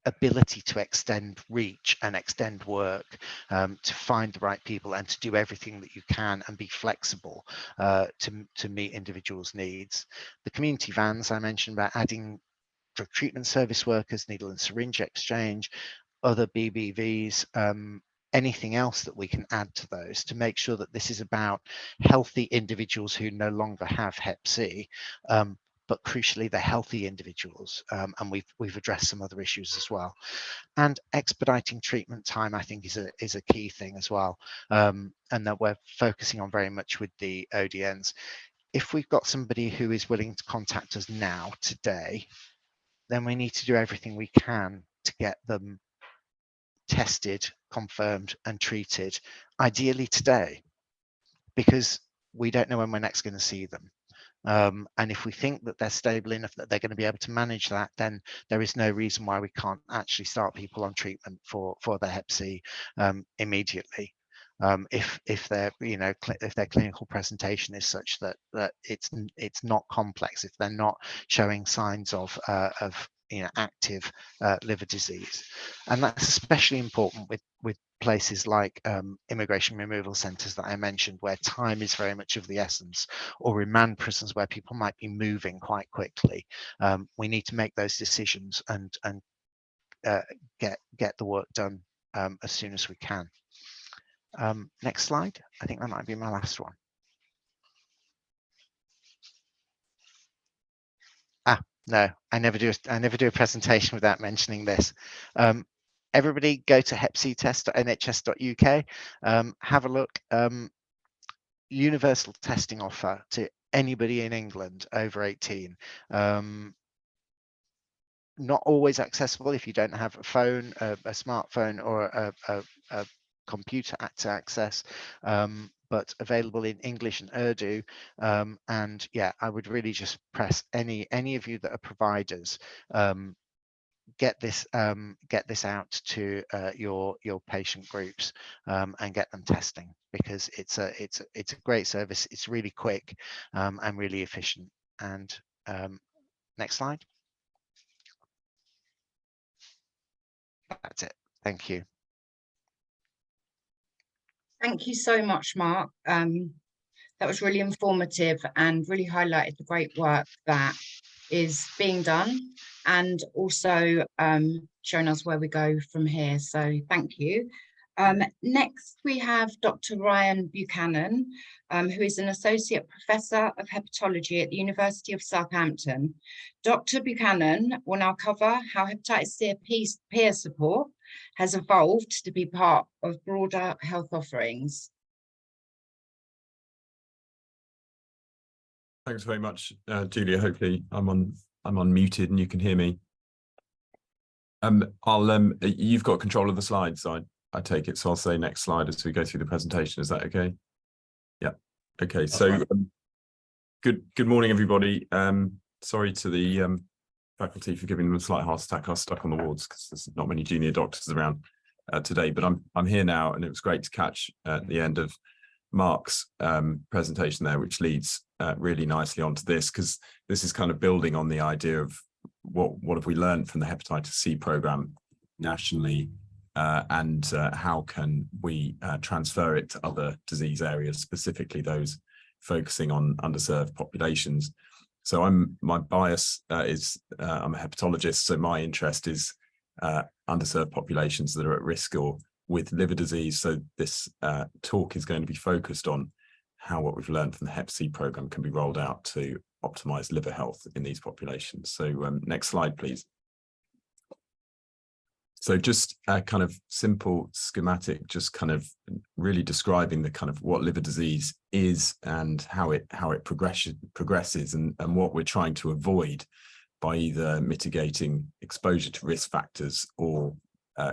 ability to extend reach and extend work, to find the right people and to do everything that you can and be flexible to meet individuals' needs. The community vans I mentioned about adding drug treatment service workers, needle and syringe exchange, other BBVs, anything else that we can add to those to make sure that this is about healthy individuals who no longer have Hep C, but crucially they're healthy individuals, and we've addressed some other issues as well. And expediting treatment time, I think, is a key thing as well, and that we're focusing on very much with the ODNs. If we've got somebody who is willing to contact us now, today, then we need to do everything we can to get them tested, confirmed and treated, ideally today, because we don't know when we're next going to see them. And if we think that they're stable enough that they're going to be able to manage that, then there is no reason why we can't actually start people on treatment for their Hep C immediately. If their if their clinical presentation is such that it's not complex, if they're not showing signs of active liver disease. And that's especially important with places like immigration removal centres that I mentioned, where time is very much of the essence, or remand prisons where people might be moving quite quickly. We need to make those decisions and get the work done as soon as we can. Next slide. I think that might be my last one. No, I never do a presentation without mentioning this. Everybody go to hepctest.nhs.uk, have a look. Universal testing offer to anybody in England over 18. Not always accessible if you don't have a phone, a smartphone, or a computer to access, but available in English and Urdu. And yeah, I would really just press any of you that are providers, get this out to your patient groups, and get them testing, because it's a great service. It's really quick and really efficient. And next slide. That's it. Thank you. Thank you so much, Mark. That was really informative and really highlighted the great work that is being done, and also showing us where we go from here. So thank you. Next, we have Dr. Ryan Buchanan, who is an Associate Professor of Hepatology at the University of Southampton. Dr. Buchanan will now cover how hepatitis C peer support has evolved to be part of broader health offerings. Thanks very much, Julia. Hopefully I'm unmuted and you can hear me. You've got control of the slides, so I take it. So I'll say next slide as we go through the presentation. Is that okay? Yeah. Okay. That's so right. Good morning, everybody. Sorry to the faculty for giving them a slight heart attack. I was stuck on the wards because there's not many junior doctors around today, but I'm here now, and it was great to catch at the end of Mark's presentation there, which leads really nicely onto this, because this is kind of building on the idea of what have we learned from the hepatitis C program nationally, and how can we transfer it to other disease areas, specifically those focusing on underserved populations. So my bias is I'm a hepatologist, so my interest is underserved populations that are at risk or with liver disease. So this talk is going to be focused on how what we've learned from the Hep C program can be rolled out to optimize liver health in these populations. So next slide, please. So just a kind of simple schematic, just kind of really describing the kind of what liver disease is and how it progresses and what we're trying to avoid by either mitigating exposure to risk factors or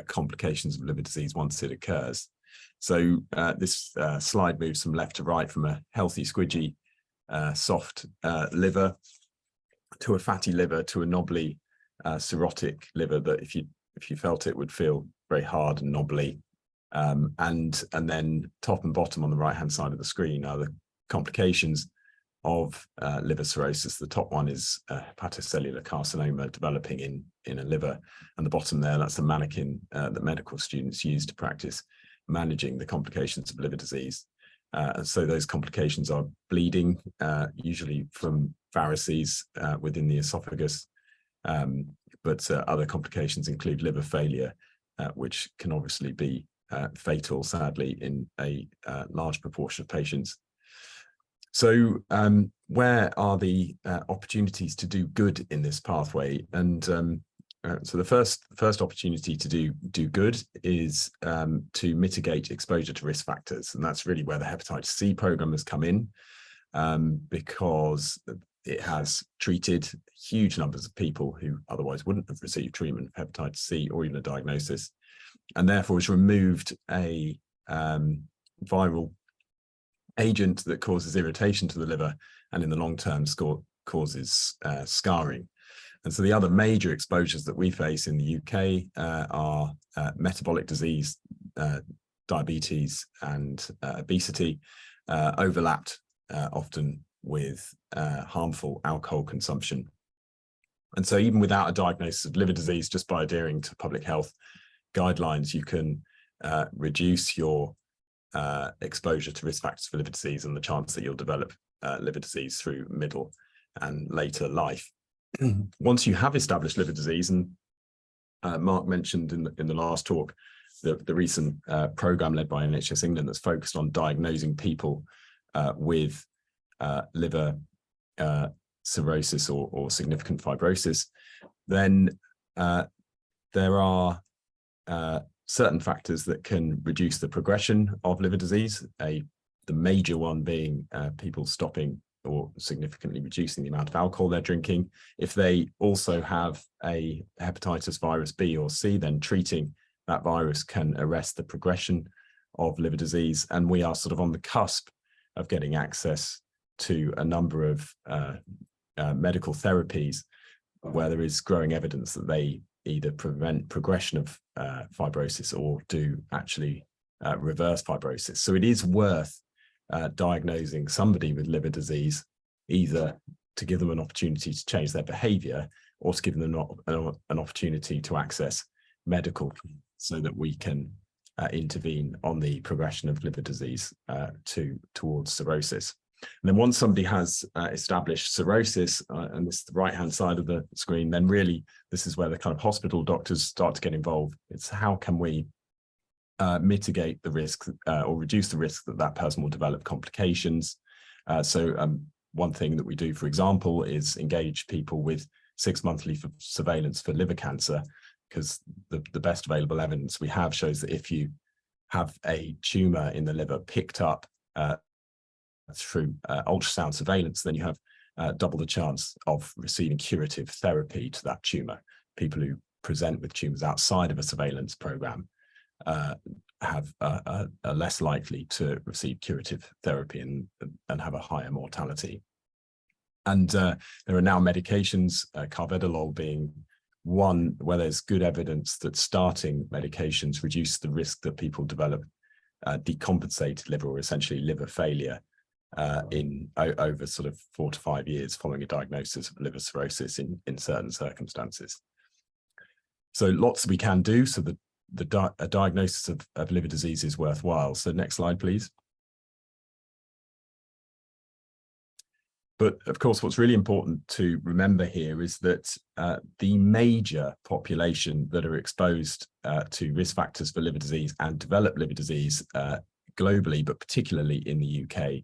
complications of liver disease once it occurs. So this slide moves from left to right, from a healthy, squidgy, soft liver to a fatty liver to a knobbly, cirrhotic liver that if you felt it would feel very hard and knobbly. And then top and bottom on the right hand side of the screen are the complications of liver cirrhosis. The top one is hepatocellular carcinoma developing in a liver, and the bottom there, that's the mannequin that medical students use to practice managing the complications of liver disease. And so those complications are bleeding, usually from varices within the esophagus, but other complications include liver failure, which can obviously be fatal, sadly, in a large proportion of patients. So where are the opportunities to do good in this pathway? And so the first opportunity to do good is to mitigate exposure to risk factors. And that's really where the Hepatitis C program has come in, because it has treated huge numbers of people who otherwise wouldn't have received treatment for hepatitis C or even a diagnosis, and therefore has removed a viral agent that causes irritation to the liver and in the long term causes scarring. And so the other major exposures that we face in the UK are metabolic disease, diabetes and obesity, overlapped often with harmful alcohol consumption. And so even without a diagnosis of liver disease, just by adhering to public health guidelines, you can reduce your exposure to risk factors for liver disease and the chance that you'll develop liver disease through middle and later life. Once you have established liver disease, and Mark mentioned in the last talk the recent program led by NHS England that's focused on diagnosing people with liver cirrhosis or significant fibrosis, then there are certain factors that can reduce the progression of liver disease, the major one being people stopping or significantly reducing the amount of alcohol they're drinking. If they also have a hepatitis virus B or C, then treating that virus can arrest the progression of liver disease. And we are sort of on the cusp of getting access to a number of medical therapies where there is growing evidence that they either prevent progression of fibrosis or do actually reverse fibrosis. So it is worth diagnosing somebody with liver disease, either to give them an opportunity to change their behavior or to give them an opportunity to access medical so that we can intervene on the progression of liver disease towards cirrhosis. And then once somebody has established cirrhosis, and this is the right-hand side of the screen, then really this is where the kind of hospital doctors start to get involved. It's how can we mitigate the risk or reduce the risk that that person will develop complications. So one thing that we do, for example, is engage people with 6 monthly surveillance for liver cancer, because the best available evidence we have shows that if you have a tumor in the liver picked up through ultrasound surveillance, then you have double the chance of receiving curative therapy to that tumor. People who present with tumors outside of a surveillance program are less likely to receive curative therapy and have a higher mortality. And there are now medications, carvedilol being one, where there's good evidence that starting medications reduce the risk that people develop decompensated liver, or essentially liver failure, over sort of 4 to 5 years following a diagnosis of liver cirrhosis in certain circumstances. So lots we can do so that a diagnosis of liver disease is worthwhile. So next slide, please. But of course, what's really important to remember here is that the major population that are exposed to risk factors for liver disease and develop liver disease globally, but particularly in the UK,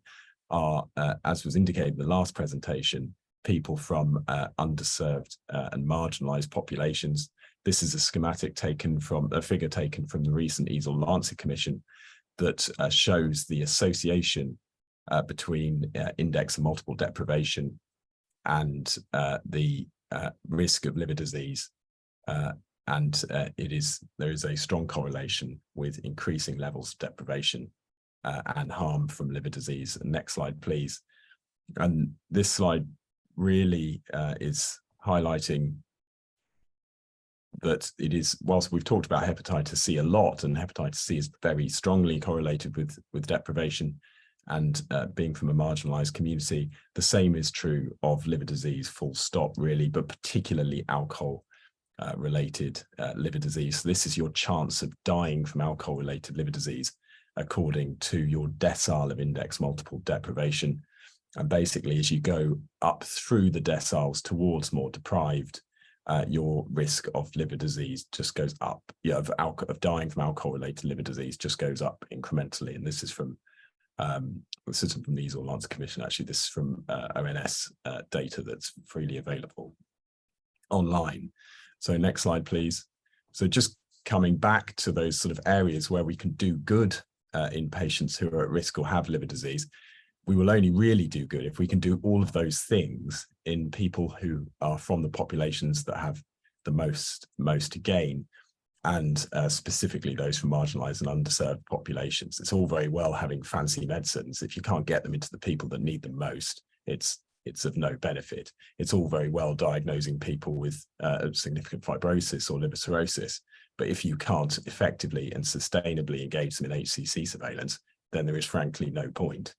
are, as was indicated in the last presentation, people from underserved and marginalized populations. This is a schematic taken from a figure taken from the recent EASL-Lancet Commission that shows the association between index of multiple deprivation and the risk of liver disease there is a strong correlation with increasing levels of deprivation and harm from liver disease. And next slide, please. And this slide really is highlighting that it is, whilst we've talked about hepatitis C a lot, and hepatitis C is very strongly correlated with deprivation and being from a marginalized community, the same is true of liver disease, full stop, really, but particularly alcohol related liver disease. So this is your chance of dying from alcohol related liver disease according to your decile of index multiple deprivation. And basically, as you go up through the deciles towards more deprived, your risk of liver disease just goes up. Of dying from alcohol-related liver disease just goes up incrementally. And this is from the System from the Easel Lancet Commission. Actually, this is from ONS data that's freely available online. So next slide, please. So just coming back to those sort of areas where we can do good in patients who are at risk or have liver disease, we will only really do good if we can do all of those things in people who are from the populations that have the most to gain, and specifically those from marginalized and underserved populations. It's all very well having fancy medicines. If you can't get them into the people that need them most, it's of no benefit. It's all very well diagnosing people with significant fibrosis or liver cirrhosis, but if you can't effectively and sustainably engage them in HCC surveillance, then there is frankly no point.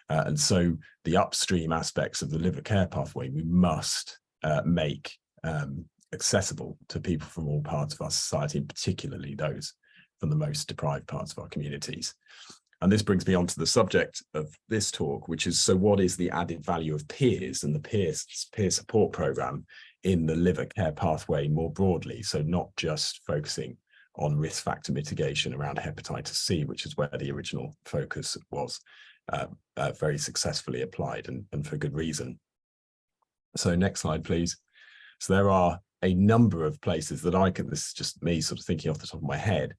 And so the upstream aspects of the liver care pathway, we must make accessible to people from all parts of our society, and particularly those from the most deprived parts of our communities. And this brings me on to the subject of this talk, which is, so what is the added value of peers and the peer support program in the liver care pathway more broadly? So not just focusing on risk factor mitigation around hepatitis C, which is where the original focus was. Very successfully applied, and for good reason. So next slide, please. So there are a number of places that I can, this is just me sort of thinking off the top of my head,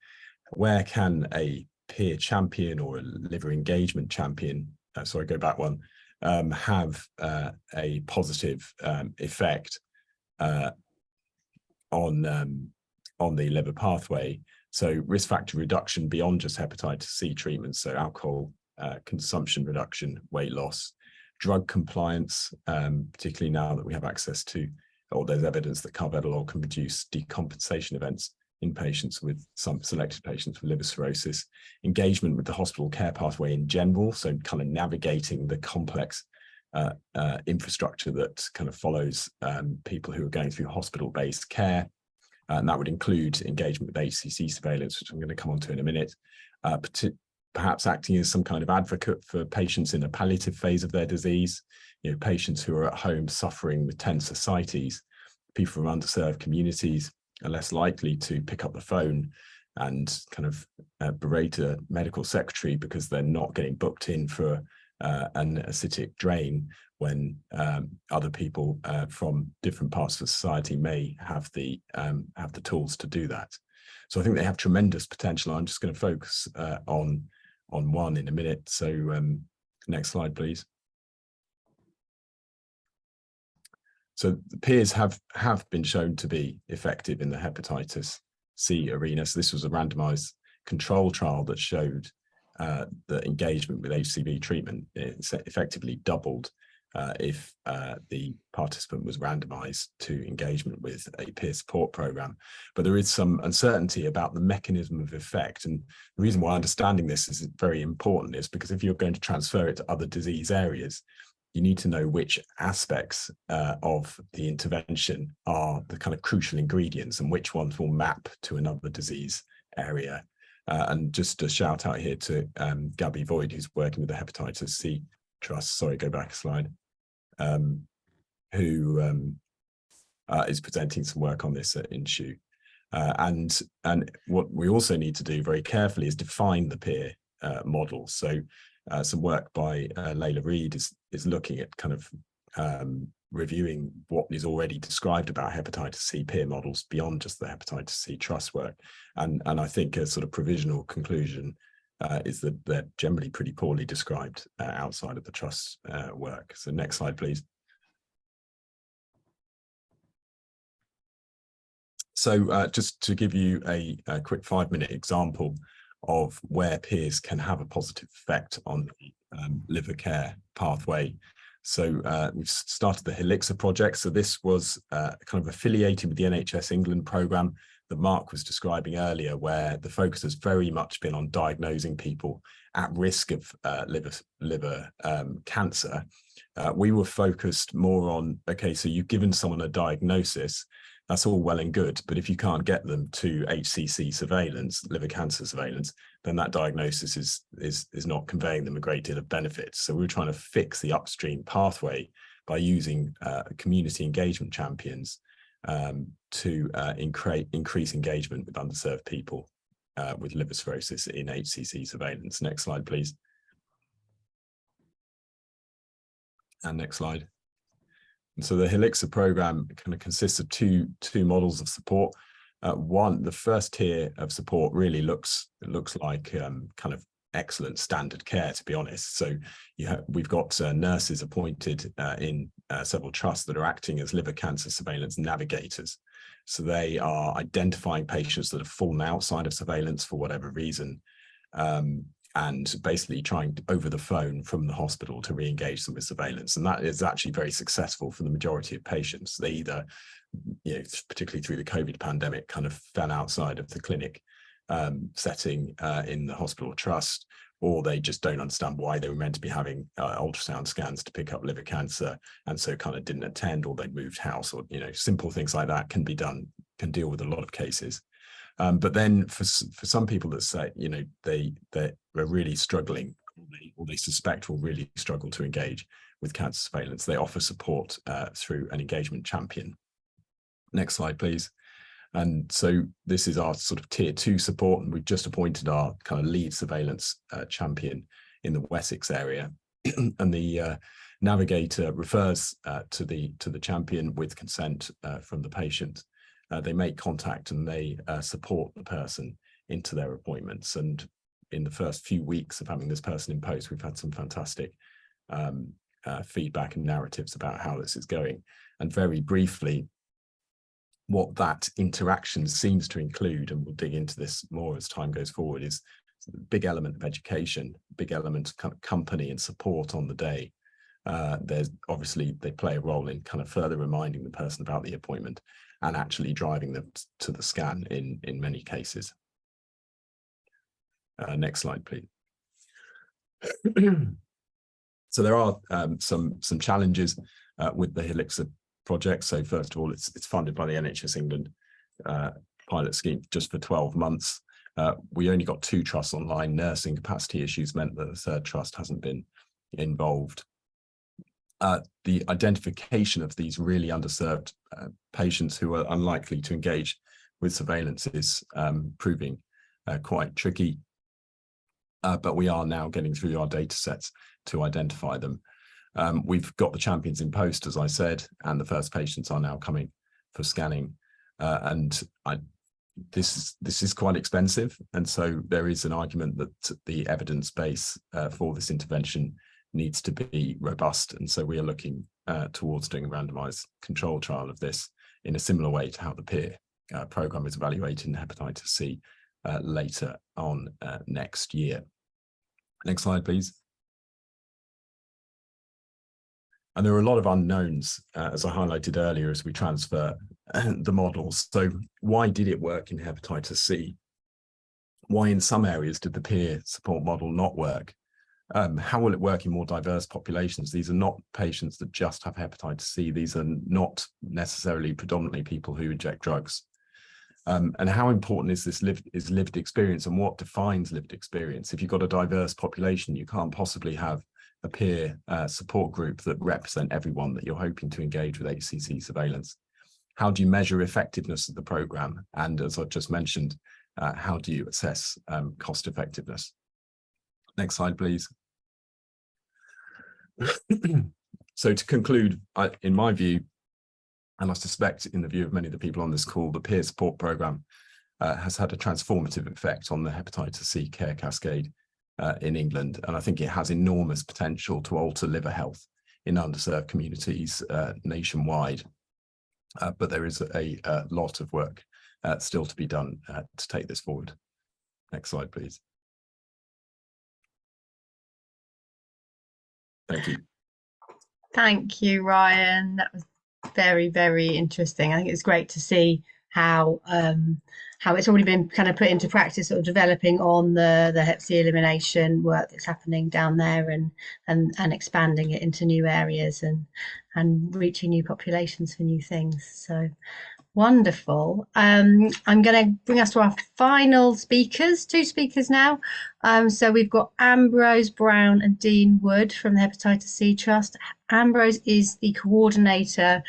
where can a peer champion or a liver engagement champion, sorry, go back one, have a positive effect on the liver pathway. So risk factor reduction beyond just hepatitis C treatments, so alcohol consumption reduction, weight loss, drug compliance, particularly now that we have access to, or there's evidence that carvedilol can reduce decompensation events in patients with some selected patients with liver cirrhosis, engagement with the hospital care pathway in general, so kind of navigating the complex infrastructure that kind of follows people who are going through hospital-based care. And that would include engagement with HCC surveillance, which I'm going to come on to in a minute, perhaps acting as some kind of advocate for patients in a palliative phase of their disease, patients who are at home suffering with tense ascites. People from underserved communities are less likely to pick up the phone and kind of berate a medical secretary because they're not getting booked in for an acidic drain, when other people from different parts of society may have the tools to do that. So I think they have tremendous potential. I'm just going to focus on one in a minute. So next slide, please. So the peers have been shown to be effective in the hepatitis C arena. So this was a randomized control trial that showed that engagement with HCV treatment effectively doubled if the participant was randomized to engagement with a peer support program. But there is some uncertainty about the mechanism of effect. And the reason why understanding this is very important is because if you're going to transfer it to other disease areas, you need to know which aspects of the intervention are the kind of crucial ingredients and which ones will map to another disease area. And just a shout out here to Gabby Void, who's working with the Hepatitis C Trust, sorry, go back a slide, who is presenting some work on this at INSHU. And what we also need to do very carefully is define the peer model. So some work by Leila Reid is looking at kind of reviewing what is already described about hepatitis C peer models beyond just the hepatitis C trust work. And I think a sort of provisional conclusion is that they're generally pretty poorly described outside of the trust work. So next slide, please. So just to give you a quick 5-minute example of where peers can have a positive effect on the liver care pathway. So we've started the Helixa project. So this was kind of affiliated with the NHS England programme that Mark was describing earlier, where the focus has very much been on diagnosing people at risk of liver cancer. We were focused more on, okay, so you've given someone a diagnosis, that's all well and good, but if you can't get them to HCC surveillance, liver cancer surveillance, then that diagnosis is not conveying them a great deal of benefits. So we're trying to fix the upstream pathway by using community engagement champions to increase engagement with underserved people with liver cirrhosis in HCC surveillance. Next slide, please. And next slide. And so the Helixa program kind of consists of two models of support. One, the first tier of support really looks like kind of excellent standard care, to be honest. So we've got nurses appointed in several trusts that are acting as liver cancer surveillance navigators. So they are identifying patients that have fallen outside of surveillance for whatever reason, and basically trying over the phone from the hospital to re-engage them with surveillance. And that is actually very successful for the majority of patients. They either, particularly through the COVID pandemic, kind of fell outside of the clinic setting in the hospital trust, or they just don't understand why they were meant to be having ultrasound scans to pick up liver cancer, and so kind of didn't attend, or they moved house, or simple things like that can deal with a lot of cases. But then for some people that say, they're really struggling, or they suspect will really struggle to engage with cancer surveillance, they offer support through an engagement champion. Next slide, please. And so this is our sort of tier 2 support, and we've just appointed our kind of lead surveillance champion in the Wessex area. And the navigator refers to the champion with consent from the patient. They make contact and they support the person into their appointments. And in the first few weeks of having this person in post, we've had some fantastic feedback and narratives about how this is going. And very briefly, what that interaction seems to include, and we'll dig into this more as time goes forward, is a big element of education, big element of kind of company and support on the day. There's obviously, they play a role in kind of further reminding the person about the appointment and actually driving them to the scan in many cases. Next slide, please. So there are some challenges with the Helixa project. So first of all, it's funded by the NHS England pilot scheme just for 12 months. We only got 2 trusts online. Nursing capacity issues meant that the 3rd trust hasn't been involved. The identification of these really underserved patients who are unlikely to engage with surveillance is proving quite tricky. But we are now getting through our data sets to identify them. We've got the champions in post, as I said, and the first patients are now coming for scanning. This is quite expensive. And so there is an argument that the evidence base for this intervention needs to be robust. And so we are looking towards doing a randomized control trial of this in a similar way to how the peer program is evaluated in hepatitis C later on next year. Next slide, please. And there are a lot of unknowns, as I highlighted earlier, as we transfer the models. So why did it work in hepatitis C? Why in some areas did the peer support model not work? How will it work in more diverse populations? These are not patients that just have hepatitis C. These are not necessarily predominantly people who inject drugs. And how important is this lived experience, and what defines lived experience? If you've got a diverse population, you can't possibly have a peer support group that represent everyone that you're hoping to engage with HCC surveillance. How do you measure effectiveness of the program? And as I've just mentioned, how do you assess cost effectiveness? Next slide, please. So to conclude, in my view, and I suspect in the view of many of the people on this call, the peer support program has had a transformative effect on the hepatitis C care cascade in England. And I think it has enormous potential to alter liver health in underserved communities nationwide. But there is a lot of work still to be done to take this forward. Next slide, please. Thank you. Thank you, Ryan. That was very, very interesting. I think it's great to see how it's already been kind of put into practice, sort of developing on the Hep C elimination work that's happening down there, and expanding it into new areas and reaching new populations for new things. So wonderful. I'm going to bring us to our final speakers, 2 speakers now. So we've got Ambrose Brown and Dean Wood from the Hepatitis C Trust. Ambrose is the coordinator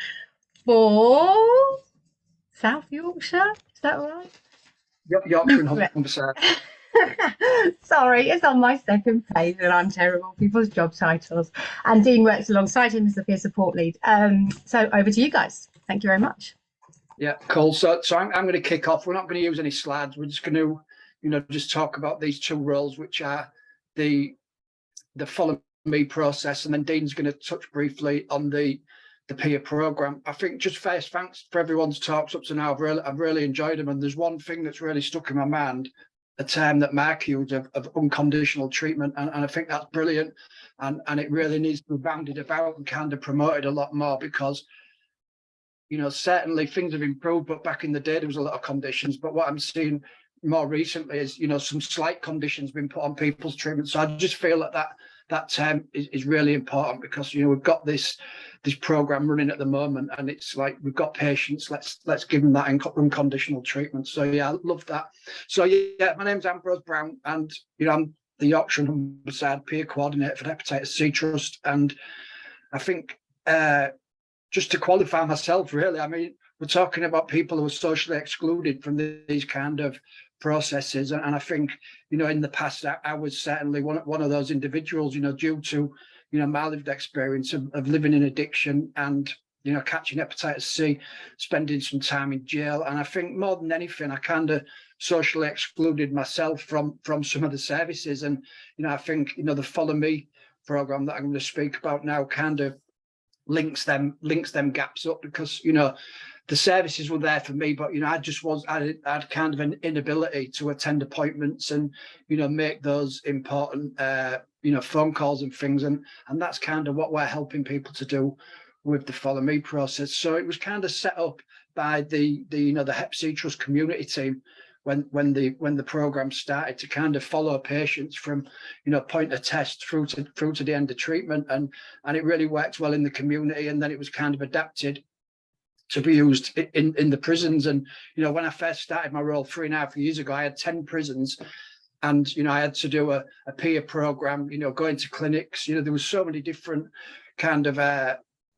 for South Yorkshire, is that right? Yep, Yorkshire and Humberside. Sorry, it's on my second page and I'm terrible people's job titles. And Dean works alongside him as the peer support lead. So over to you guys. Thank you very much. Yeah, cool. So I'm going to kick off. We're not going to use any slides. We're just going to, just talk about these 2 roles, which are the follow me process, and then Dean's going to touch briefly on the peer program. I think just first, thanks for everyone's talks up to now. I've really enjoyed them, and there's one thing that's really stuck in my mind, a term that Mark used of unconditional treatment, and I think that's brilliant, and it really needs to be bounded about and kind of promoted a lot more, because certainly things have improved, but back in the day there was a lot of conditions. But what I'm seeing more recently is some slight conditions being put on people's treatment. So I just feel that term is really important, because we've got this program running at the moment, and it's like we've got patients, let's give them that unconditional treatment. So yeah, I love that. So yeah, my name's Ambrose Brown, and I'm the Yorkshire and Humberside peer coordinator for the Hepatitis C Trust. And I think just to qualify myself, really, I mean, we're talking about people who are socially excluded from these kind of processes, and I think in the past I was certainly one of those individuals, due to my lived experience of living in addiction and catching hepatitis C, spending some time in jail. And I think more than anything, I kind of socially excluded myself from some of the services. And I think the Follow Me program that I'm going to speak about now kind of links them gaps up, because the services were there for me, but I had kind of an inability to attend appointments and make those important phone calls and things, and that's kind of what we're helping people to do with the Follow Me process. So it was kind of set up by the Hep C Trust community team when the program started, to kind of follow patients from point of test through to the end of treatment, and it really worked well in the community. And then it was kind of adapted to be used in the prisons. And when I first started my role 3.5 years ago, I had 10 prisons, and I had to do a peer program, going to clinics. There was so many different kind of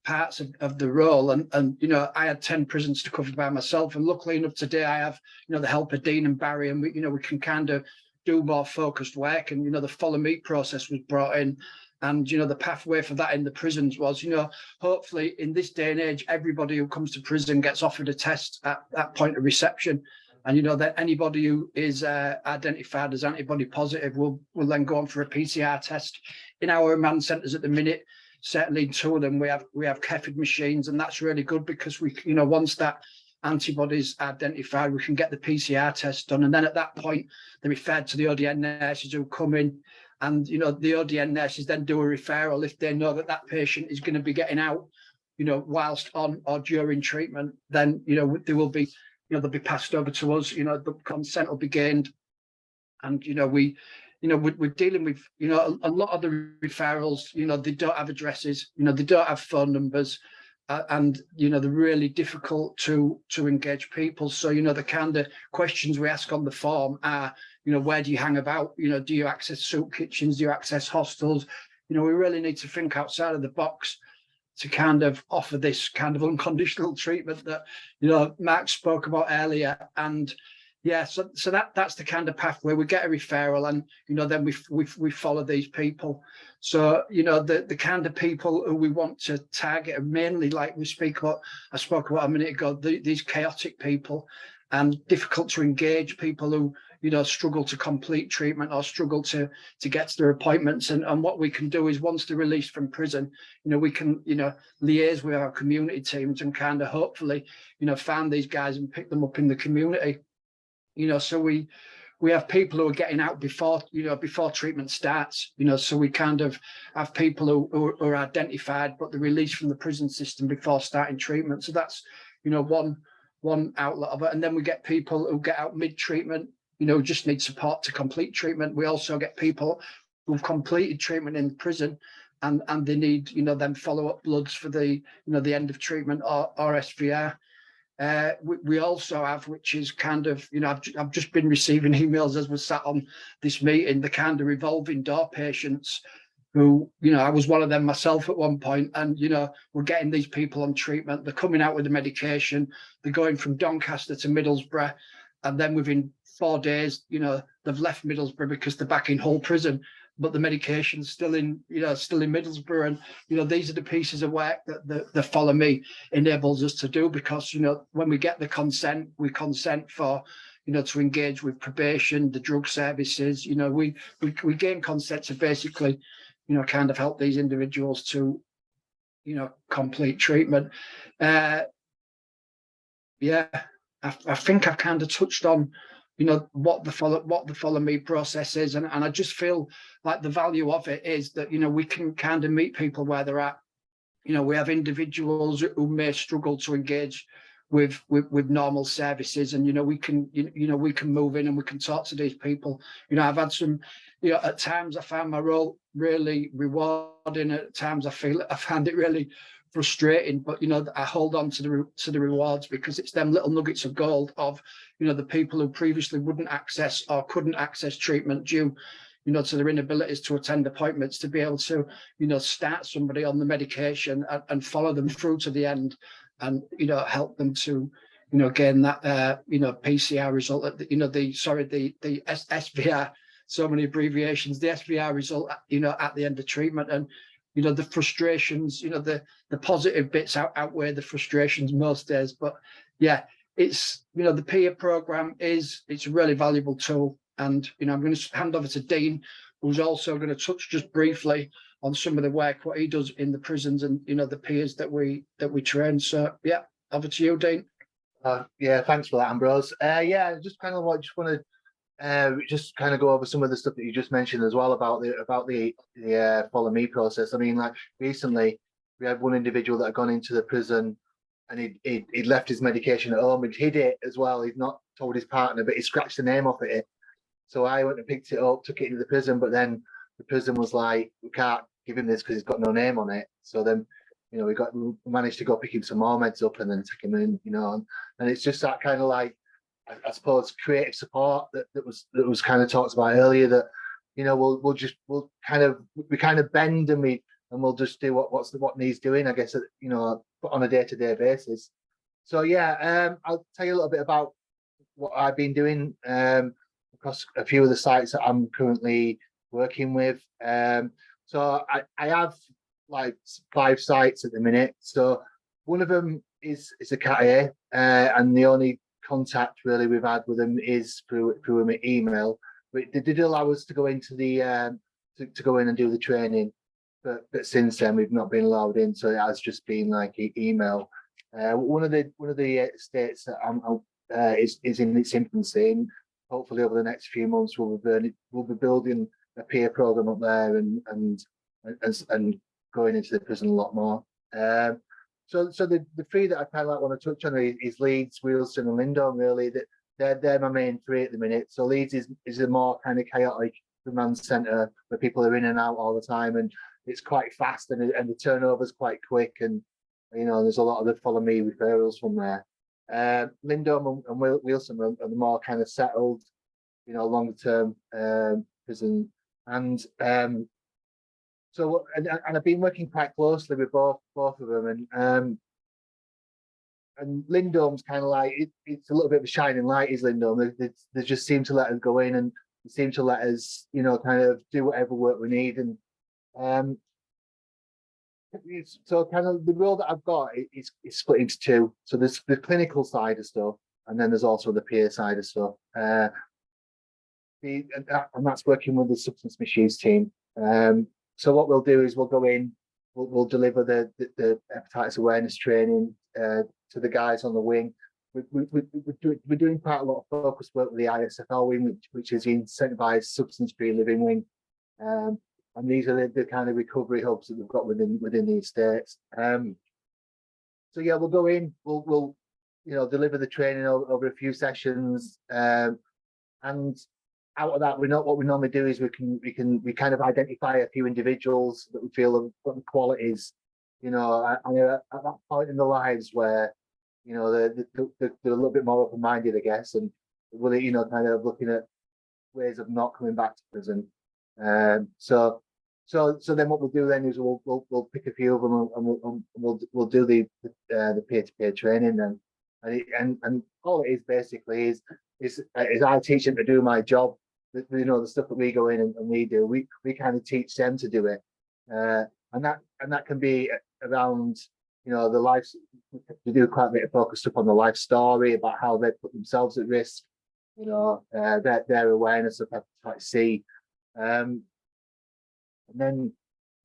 parts of the role, and I had 10 prisons to cover by myself. And luckily enough, today I have the help of Dean and Barry, and we can kind of do more focused work. And the Follow Me process was brought in, and the pathway for that in the prisons was hopefully in this day and age, everybody who comes to prison gets offered a test at that point of reception, and that anybody who is identified as antibody positive will then go on for a PCR test. In our remand centres at the minute, certainly in 2 of them, we have CEFID machines, and that's really good, because we once that antibodies identified, we can get the PCR test done, and then at that point they're referred to the ODN nurses who come in, and the ODN nurses then do a referral if they know that patient is going to be getting out whilst on or during treatment. Then they will be they'll be passed over to us, the consent will be gained, and we're dealing with a lot of the referrals, they don't have addresses, they don't have phone numbers, and they're really difficult to engage people. So the kind of questions we ask on the form are, where do you hang about? Do you access soup kitchens? Do you access hostels? We really need to think outside of the box to kind of offer this kind of unconditional treatment that Mark spoke about earlier. And yeah, so that's the kind of pathway. We get a referral, and then we follow these people. So the kind of people who we want to target are mainly, like I spoke about a minute ago, these chaotic people, and difficult to engage people who struggle to complete treatment or struggle to get to their appointments. And what we can do is, once they're released from prison, we can liaise with our community teams and kind of hopefully find these guys and pick them up in the community. So we have people who are getting out before treatment starts, so we kind of have people who are identified, but they're released from the prison system before starting treatment. So that's one outlet of it. And then we get people who get out mid-treatment, just need support to complete treatment. We also get people who've completed treatment in prison and they need them follow-up bloods for the the end of treatment or SVR. We also have, which is kind of, I've just been receiving emails as we sat on this meeting, the kind of revolving door patients who, I was one of them myself at one point, and, we're getting these people on treatment. They're coming out with the medication. They're going from Doncaster to Middlesbrough. And then within 4 days, they've left Middlesbrough because they're back in Hull prison, but the medication's still in Middlesbrough. And, these are the pieces of work that the Follow Me enables us to do, because, when we get the consent, we consent for, to engage with probation, the drug services, we gain consent to basically, kind of help these individuals to, complete treatment. Yeah, I think I've kind of touched on, what the Follow Me process is, and I just feel like the value of it is that we can kind of meet people where they're at. We have individuals who may struggle to engage with normal services, and we can we can move in and we can talk to these people. I've had some, at times I found my role really rewarding. At times I found it really frustrating, but I hold on to the rewards, because it's them little nuggets of gold of the people who previously wouldn't access or couldn't access treatment due to their inabilities to attend appointments, to be able to start somebody on the medication and follow them through to the end, and help them to gain that PCR result at the SVR, so many abbreviations, the SVR result at the end of treatment. And the frustrations, the positive bits outweigh the frustrations most days. But yeah, it's the peer program it's a really valuable tool. And I'm going to hand over to Dean, who's also going to touch just briefly on some of the work what he does in the prisons and the peers that we train. So yeah, over to you, Dean. Yeah, thanks for that, Ambrose. Yeah, just kind of want to just kind of go over some of the stuff that you just mentioned as well about the Follow Me process. I mean, like recently we had one individual that had gone into the prison and he'd left his medication at home and hid it as well. He'd not told his partner, but he scratched the name off it. So I went and picked it up, took it into the prison, but then the prison was like, we can't give him this because he's got no name on it. So then, we managed to go pick him some more meds up and then take him in, and it's just that kind of like, I suppose, creative support that was kind of talked about earlier, that we'll kind of bend and we'll just do what needs doing, I guess, on a day-to-day basis. So yeah, I'll tell you a little bit about what I've been doing across a few of the sites that I'm currently working with. So I have like 5 sites at the minute. So one of them is a Cat A, and the only contact really we've had with them is through an email. But they did allow us to go into the to go in and do the training, but since then we've not been allowed in, so it has just been like email. One of the states that is in its infancy, and hopefully over the next few months we'll be building a peer program up there and going into the prison a lot more. So the 3 that I kind of like want to touch on is Leeds, Wealdstone and Lindholme, really. They're my main 3 at the minute. So Leeds is a more kind of chaotic remand centre where people are in and out all the time, and it's quite fast and the turnover's quite quick, and there's a lot of the Follow Me referrals from there. Lindholme and Wealdstone are the more kind of settled, longer term prison. And so I've been working quite closely with both of them, and Lindholme's kind of like it's a little bit of a shining light. Is Lindholme? They just seem to let us go in and they seem to let us, kind of do whatever work we need. And so kind of the role that I've got is split into 2. So there's the clinical side of stuff, and then there's also the peer side of stuff. and that's working with the substance misuse team. So what we'll do is we'll go in, we'll deliver the hepatitis awareness training to the guys on the wing. We're doing quite a lot of focus work with the ISFL wing, which is the incentivized substance-free living wing. And these are the kind of recovery hubs that we've got within the estates. So yeah, we'll go in, we'll deliver the training over a few sessions, and out of that, what we normally do is we kind of identify a few individuals that we feel have got the qualities, and at that point in their lives where they're a little bit more open-minded, I guess, and really kind of looking at ways of not coming back to prison. So then what we'll do then is we'll pick a few of them and we'll do the peer-to-peer training then, and all it is basically is I teach them to do my job. The stuff that we go in and we do, we kind of teach them to do it, and that can be around the life. We do quite a bit of focus stuff on the life story about how they put themselves at risk, their awareness of hepatitis C, and then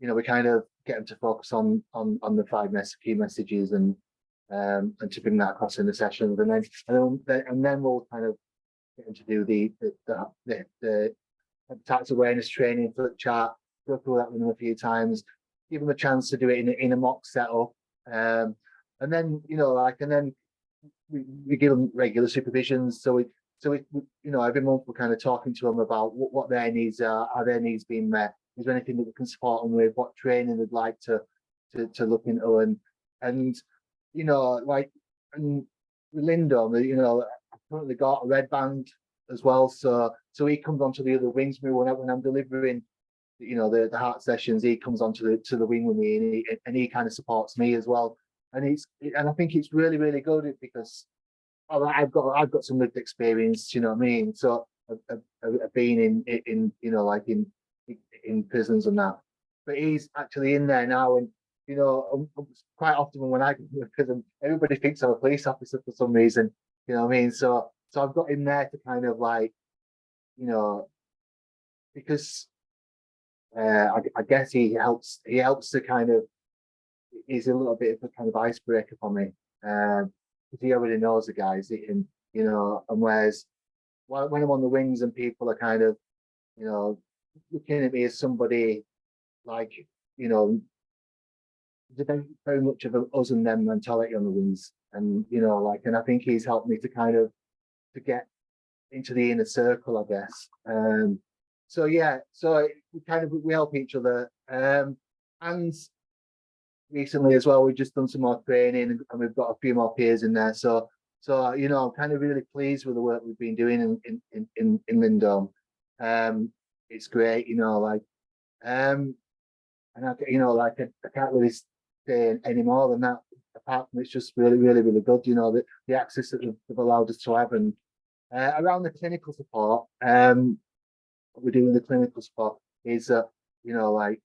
we kind of get them to focus on the 5 key messages and to bring that across in the sessions, and then we'll kind of get them to do the hepatitis awareness training, flip chart, go through that with them a few times, give them a chance to do it in a mock setup, and then we give them regular supervisions. So we every month we're kind of talking to them about what their needs are their needs being met? Is there anything that we can support them with? What training they'd like to look into? And with Lyndon, I've currently got a red band as well. So he comes onto the other wings with me when I'm delivering, the heart sessions. He comes onto the wing with me, and he kind of supports me as well. And I think it's really, really good because I've got some lived experience. You know what I mean? So I've been in prisons and that, but he's actually in there now, and quite often when I go to prison, everybody thinks I'm a police officer for some reason. You know what I mean? So I've got him there to kind of because I guess he helps to kind of, he's a little bit of a kind of icebreaker for me, because he already knows the guys, and whereas when I'm on the wings and people are kind of looking at me as somebody like there's very much of a us and them mentality on the wings, and and I think he's helped me to get into the inner circle, I guess. So we help each other, and recently as well we've just done some more training, and we've got a few more peers in there. So I'm kind of really pleased with the work we've been doing in Lindholm. It's great, and I can't really say any more than that, apart from it's just really, really, really good, the access that they've allowed us to have. And around the clinical support, what we do in the clinical support is that,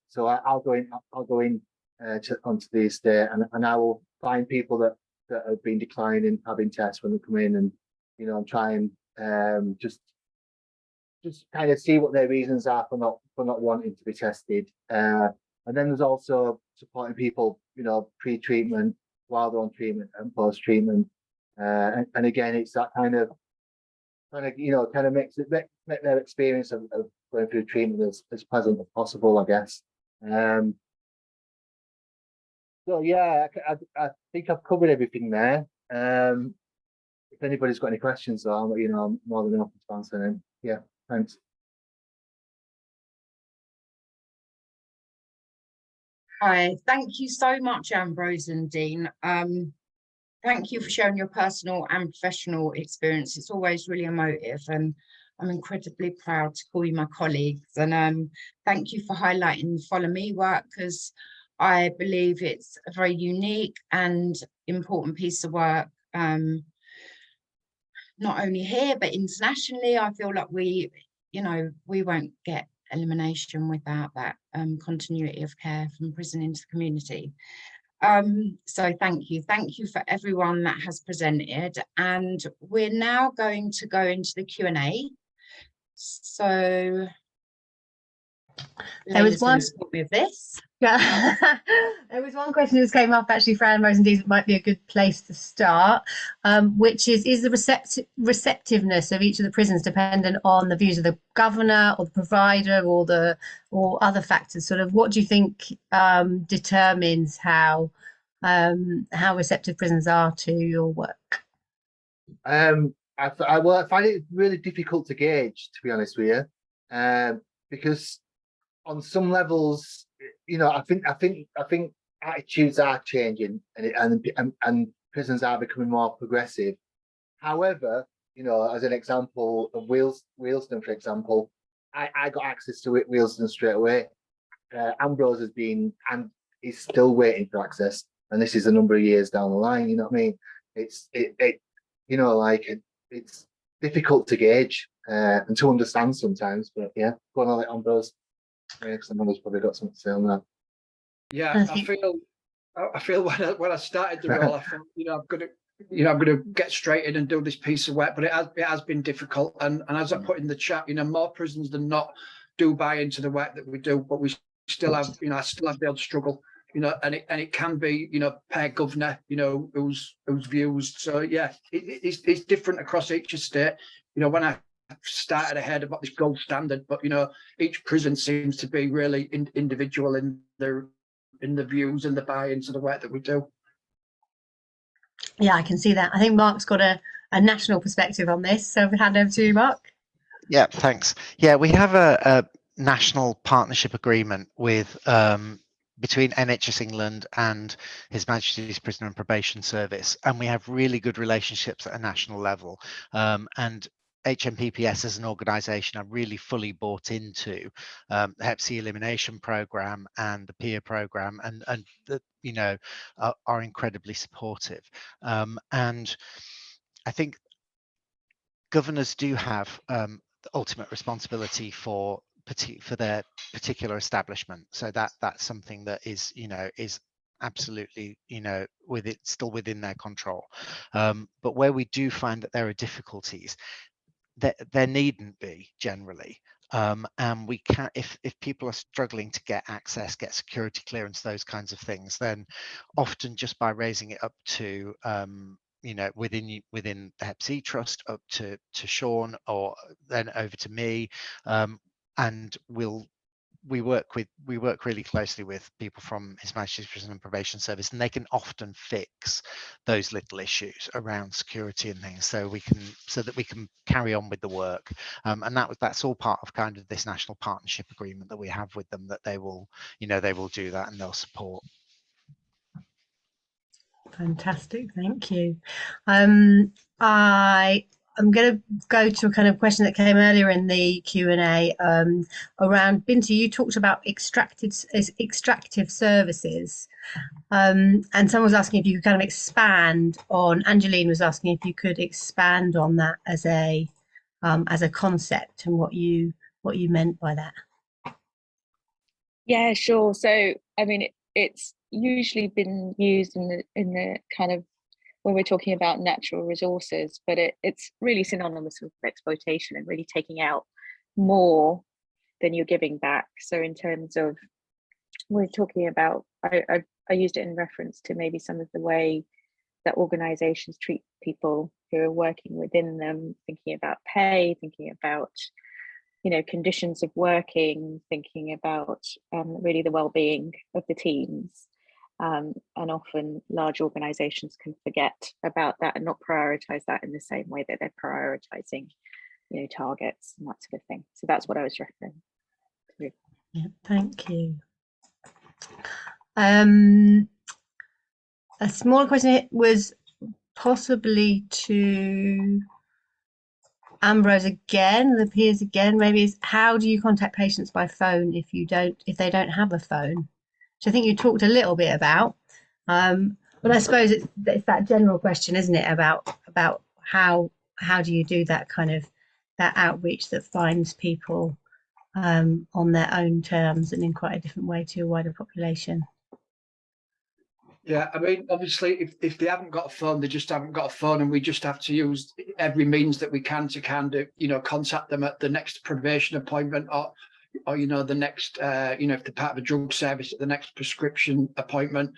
so I'll go in onto the estate, and I will find people that have been declining having tests when they come in, and and try and just kind of see what their reasons are for not wanting to be tested. And then there's also supporting people, pre-treatment, while they're on treatment, and post-treatment. And again, it's that kind of makes it make their experience of going through treatment as pleasant as possible, I guess. So yeah, I think I've covered everything there. If anybody's got any questions, though, I'm more than open to answer them. Yeah, thanks. Hi, thank you so much, Ambrose and Dean. Thank you for sharing your personal and professional experience. It's always really emotive, and I'm incredibly proud to call you my colleagues. And thank you for highlighting the Follow Me work, because I believe it's a very unique and important piece of work, not only here, but internationally. I feel like we won't get elimination without that continuity of care from prison into the community. So thank you for everyone that has presented, and we're now going to go into the Q&A. So There was Leila's going one. to support me with this. Yeah, there was one question that came up actually, Fran Rose, and it might be a good place to start, which is the receptiveness of each of the prisons dependent on the views of the governor or the provider or other factors? Sort of, what do you think determines how receptive prisons are to your work? I find it really difficult to gauge, to be honest with you, because on some levels, you know, I think attitudes are changing, and prisons are becoming more progressive. However, you know, as an example of Wealdstone, for example, I got access to Wealdstone straight away. Ambrose has been and is still waiting for access, and this is a number of years down the line. You know what I mean? It's you know, like it's difficult to gauge and to understand sometimes. But yeah, go on, I'll let Ambrose. Someone's probably got something to say on that. Yeah, I feel when I started the role, I thought, you know, I'm gonna get straight in and do this piece of work, but it has been difficult. And as I put in the chat, you know, more prisons than not do buy into the work that we do, but we still have, you know, I still have the odd struggle, you know, and it can be, you know, per governor, you know, who's views. So yeah, it's different across each estate. You know, when I started ahead of what this gold standard, but you know, each prison seems to be really individual in the views and the buy-ins of the work that we do. Yeah, I can see that. I think Mark's got a national perspective on this, so we'll hand over to you, Mark. Yeah, thanks. Yeah, we have a national partnership agreement with between NHS England and His Majesty's Prison and Probation Service, and we have really good relationships at a national level. And HMPPS as an organisation are really fully bought into the Hep C elimination programme and the peer programme, and the, you know, are incredibly supportive. And I think governors do have the ultimate responsibility for their particular establishment, so that's something that is, you know, is absolutely, you know, still within their control. But where we do find that there are difficulties, there needn't be generally, and we can, if people are struggling to get access, get security clearance, those kinds of things, then often just by raising it up to you know, within the Hep C Trust, up to Sheehan, or then over to me, and we work really closely with people from His Majesty's Prison and Probation Service, and they can often fix those little issues around security and things, so that we can carry on with the work. And that's all part of kind of this national partnership agreement that we have with them, that they will, you know, they will do that and they'll support. Fantastic, thank you. I'm going to go to a kind of question that came earlier in the Q&A around, Binti, you talked about extractive services, and someone was asking if you could kind of expand on, Angeline was asking if you could expand on that as a concept and what you meant by that. Yeah, sure. So I mean, it's usually been used in the kind of, when we're talking about natural resources, but it's really synonymous with exploitation and really taking out more than you're giving back. So in terms of, we're talking about, I used it in reference to maybe some of the way that organizations treat people who are working within them, thinking about pay, thinking about, you know, conditions of working, thinking about really the well-being of the teams. And often large organizations can forget about that and not prioritize that in the same way that they're prioritizing, you know, targets and that sort of thing. So that's what I was referring to. Yeah, thank you. A smaller question was possibly to Ambrose again, the peers again, maybe, is how do you contact patients by phone if they don't have a phone? Which I think you talked a little bit about, but I suppose it's that general question, isn't it, about how do you do that kind of that outreach that finds people on their own terms and in quite a different way to a wider population? Yeah, I mean, obviously, if they haven't got a phone, they just haven't got a phone, and we just have to use every means that we can to kind of, contact them at the next probation appointment, or the next, if they're part of a drug service, at the next prescription appointment.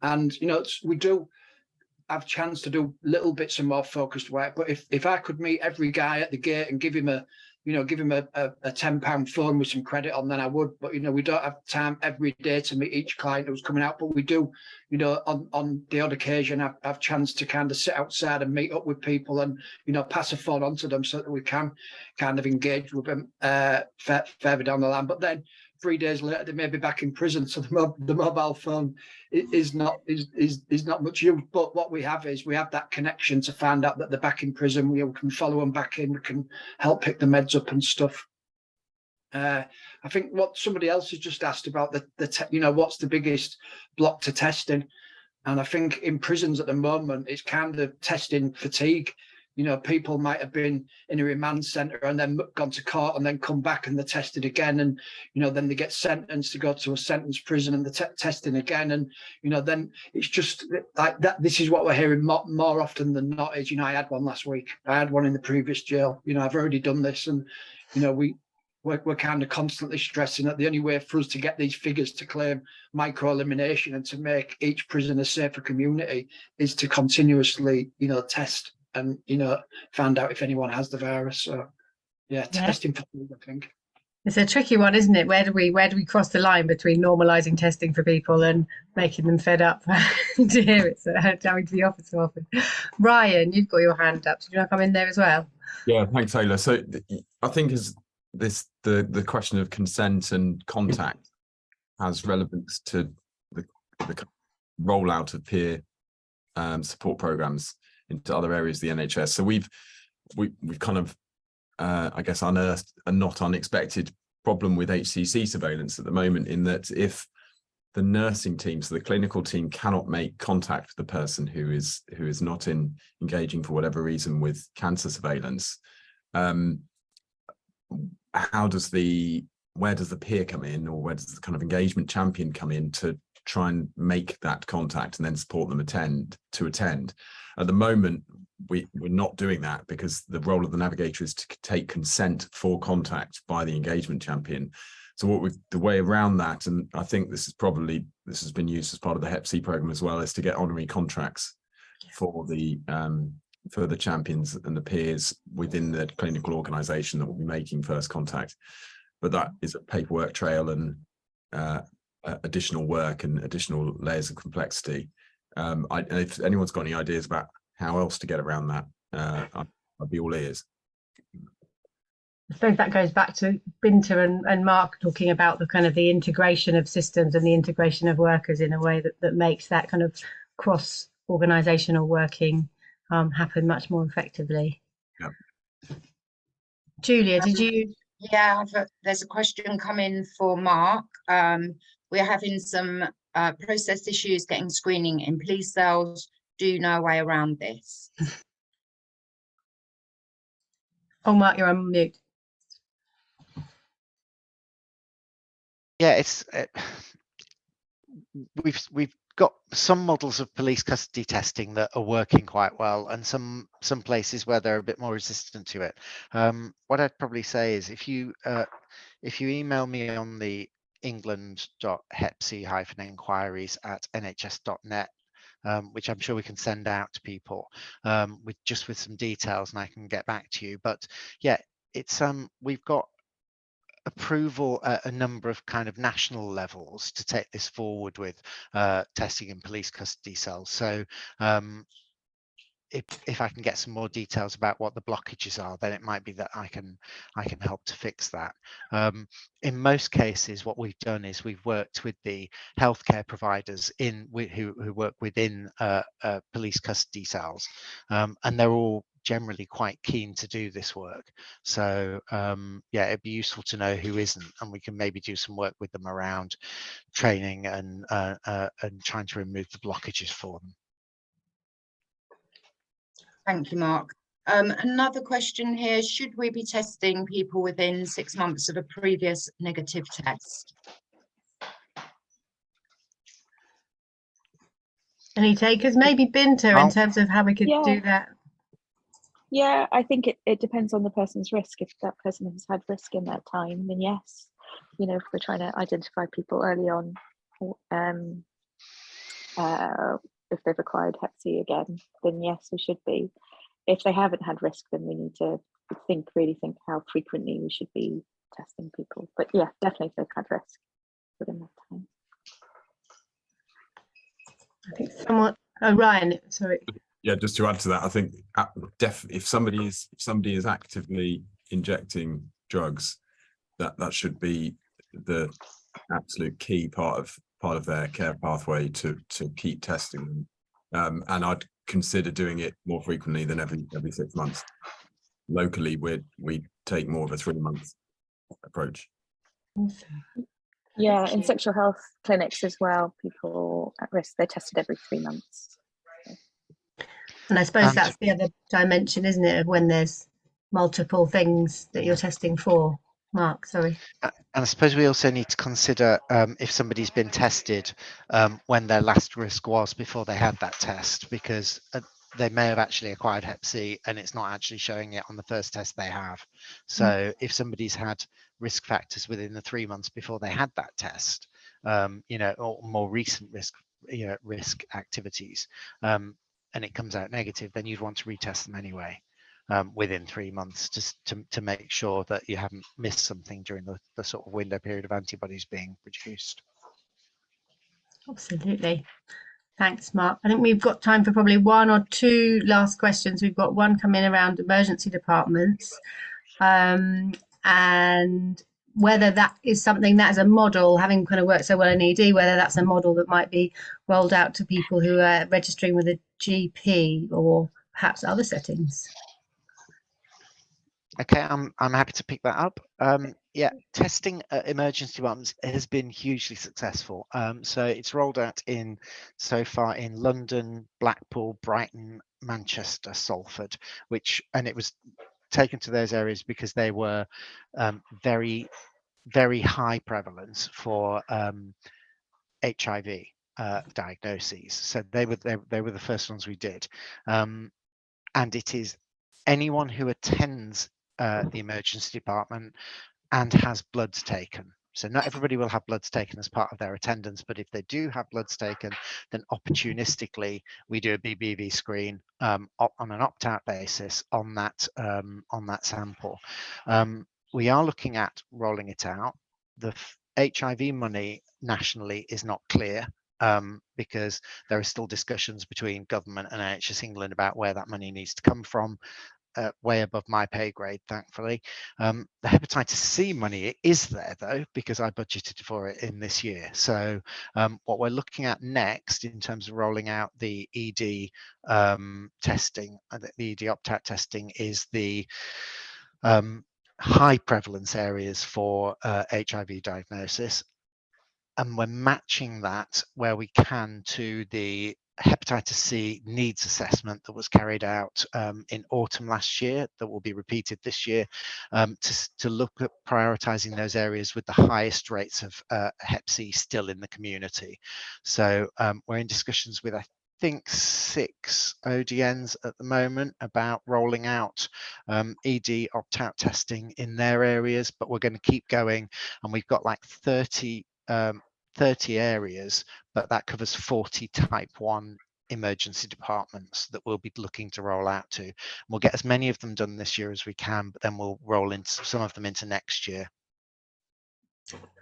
And we do have a chance to do little bits of more focused work. But if I could meet every guy at the gate and give him a £10 phone with some credit on, then I would. But we don't have time every day to meet each client who's coming out. But we do, on the odd occasion, have chance to kind of sit outside and meet up with people and pass a phone on to them so that we can kind of engage with them further down the line. But then 3 days later, they may be back in prison, so the mobile phone is not much use. But what we have that connection to find out that they're back in prison. We can follow them back in. We can help pick the meds up and stuff. I think what somebody else has just asked about what's the biggest block to testing, and I think in prisons at the moment it's kind of testing fatigue. People might have been in a remand centre and then gone to court and then come back and they're tested again. And, then they get sentenced to go to a sentence prison and they're testing again. And, then it's just like that. This is what we're hearing more often than not is, I had one last week. I had one in the previous jail. I've already done this. And, we're kind of constantly stressing that the only way for us to get these figures to claim micro-elimination and to make each prison a safer community is to continuously, test and find out if anyone has the virus. So testing for people, I think it's a tricky one, isn't it? Where do we cross the line between normalizing testing for people and making them fed up to hear it, so having to be offered so often? Ryan, you've got your hand up. Do you want to come in there as well? Yeah, thanks, Leila. So I think the question of consent and contact has relevance to the rollout of peer support programs into other areas of the NHS. So we've kind of I guess unearthed a not unexpected problem with HCC surveillance at the moment, in that if the nursing team, so the clinical team, cannot make contact with the person who is not engaging for whatever reason with cancer surveillance, where does the peer come in, or where does the kind of engagement champion come in to try and make that contact and then support them to attend? At the moment, we're not doing that, because the role of the navigator is to take consent for contact by the engagement champion. So the way around that, and I think this has been used as part of the Hep C program as well, is to get honorary contracts for the champions and the peers within the clinical organisation that will be making first contact. But that is a paperwork trail and additional work and additional layers of complexity. If anyone's got any ideas about how else to get around that, I'd be all ears. I suppose that goes back to Binta and Mark talking about the kind of the integration of systems and the integration of workers in a way that makes that kind of cross-organisational working happen much more effectively. Yeah. Julia, did you? Yeah, there's a question coming for Mark. We're having some process issues getting screening in police cells. Do you know a way around this? Oh, Mark, you're on mute. Yeah, we've got some models of police custody testing that are working quite well, and some places where they're a bit more resistant to it. What I'd probably say is if you email me on the england.hepc-inquiries@nhs.net, which I'm sure we can send out to people with some details, and I can get back to you. But yeah, it's we've got approval at a number of kind of national levels to take this forward with testing in police custody cells. So if I can get some more details about what the blockages are, then it might be that I can help to fix that. In most cases, what we've done is we've worked with the healthcare providers who work within police custody cells, and they're all generally quite keen to do this work. So yeah, it'd be useful to know who isn't, and we can maybe do some work with them around training and trying to remove the blockages for them. Thank you, Mark. Another question here: should we be testing people within 6 months of a previous negative test? Any takers? Maybe Binta, in terms of how we could Yeah. do that. Yeah, I think it depends on the person's risk. If that person has had risk in that time, then yes. You know, if we're trying to identify people early on, if they've acquired Hep C again, then yes, we should be. If they haven't had risk, then we need to really think how frequently we should be testing people. But yeah, definitely if they've had risk within that time. I think someone, oh, Ryan, sorry. Yeah, just to add to that, I think if somebody is actively injecting drugs, that should be the absolute key part of their care pathway to keep testing them. And I'd consider doing it more frequently than every 6 months. Locally, we take more of a 3-month approach. Yeah, in sexual health clinics as well, people at risk, they're tested every 3 months. And I suppose that's the other dimension, isn't it, of when there's multiple things that you're testing for. Mark, sorry. And I suppose we also need to consider if somebody's been tested, when their last risk was before they had that test, because they may have actually acquired Hep C and it's not actually showing it on the first test they have. So if somebody's had risk factors within the 3 months before they had that test, you know, or more recent risk activities, and it comes out negative, then you'd want to retest them anyway. Within 3 months, just to make sure that you haven't missed something during the sort of window period of antibodies being produced. Absolutely. Thanks, Mark. I think we've got time for probably 1 or 2 last questions. We've got one coming around emergency departments, and whether that is something that is a model, having kind of worked so well in ED, whether that's a model that might be rolled out to people who are registering with a GP or perhaps other settings. Okay, I'm happy to pick that up. Yeah, testing at emergency departments has been hugely successful. So it's rolled out so far in London, Blackpool, Brighton, Manchester, Salford, and it was taken to those areas because they were very, very high prevalence for HIV diagnoses. So they were the first ones we did, and it is anyone who attends the emergency department and has bloods taken. So not everybody will have bloods taken as part of their attendance, but if they do have bloods taken, then opportunistically we do a BBV screen on an opt-out basis on that sample. We are looking at rolling it out. The HIV money nationally is not clear, because there are still discussions between government and NHS England about where that money needs to come from. Way above my pay grade, thankfully. The hepatitis C money is there though, because I budgeted for it in this year. So what we're looking at next in terms of rolling out the ED testing, the ED opt-out testing, is the high prevalence areas for HIV diagnosis. And we're matching that where we can to the hepatitis C needs assessment that was carried out in autumn last year, that will be repeated this year, to look at prioritizing those areas with the highest rates of Hep C still in the community. So we're in discussions with, I think, 6 ODNs at the moment about rolling out ED opt-out testing in their areas, but we're going to keep going, and we've got like 30 areas, but that covers 40 type 1 emergency departments that we'll be looking to roll out to. We'll get as many of them done this year as we can, but then we'll roll into some of them into next year.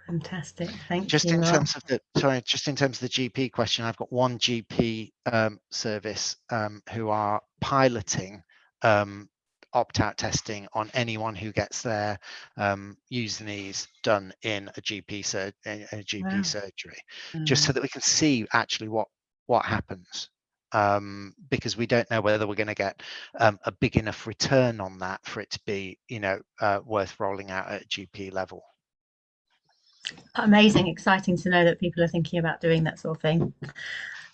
Fantastic, thank you. Just in terms of the GP question, I've got one GP service who are piloting opt-out testing on anyone who gets their U's done in a GP surgery, just so that we can see actually what happens, because we don't know whether we're going to get a big enough return on that for it to be, you know, worth rolling out at a GP level. Amazing, exciting to know that people are thinking about doing that sort of thing.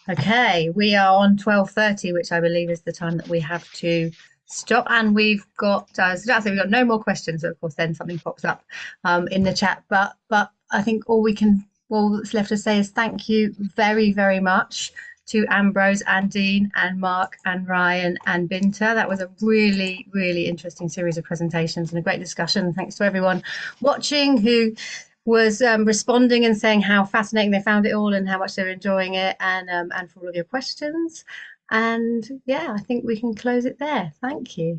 Okay, we are on 12:30, which I believe is the time that we have to stop, and we've got we've got no more questions. Of course, then something pops up in the chat, but I think all that's left to say is thank you very, very much to Ambrose and Dean and Mark and Ryan and Binta. That was a really, really interesting series of presentations and a great discussion. Thanks to everyone watching who was responding and saying how fascinating they found it all and how much they're enjoying it, and for all of your questions. And yeah, I think we can close it there. Thank you.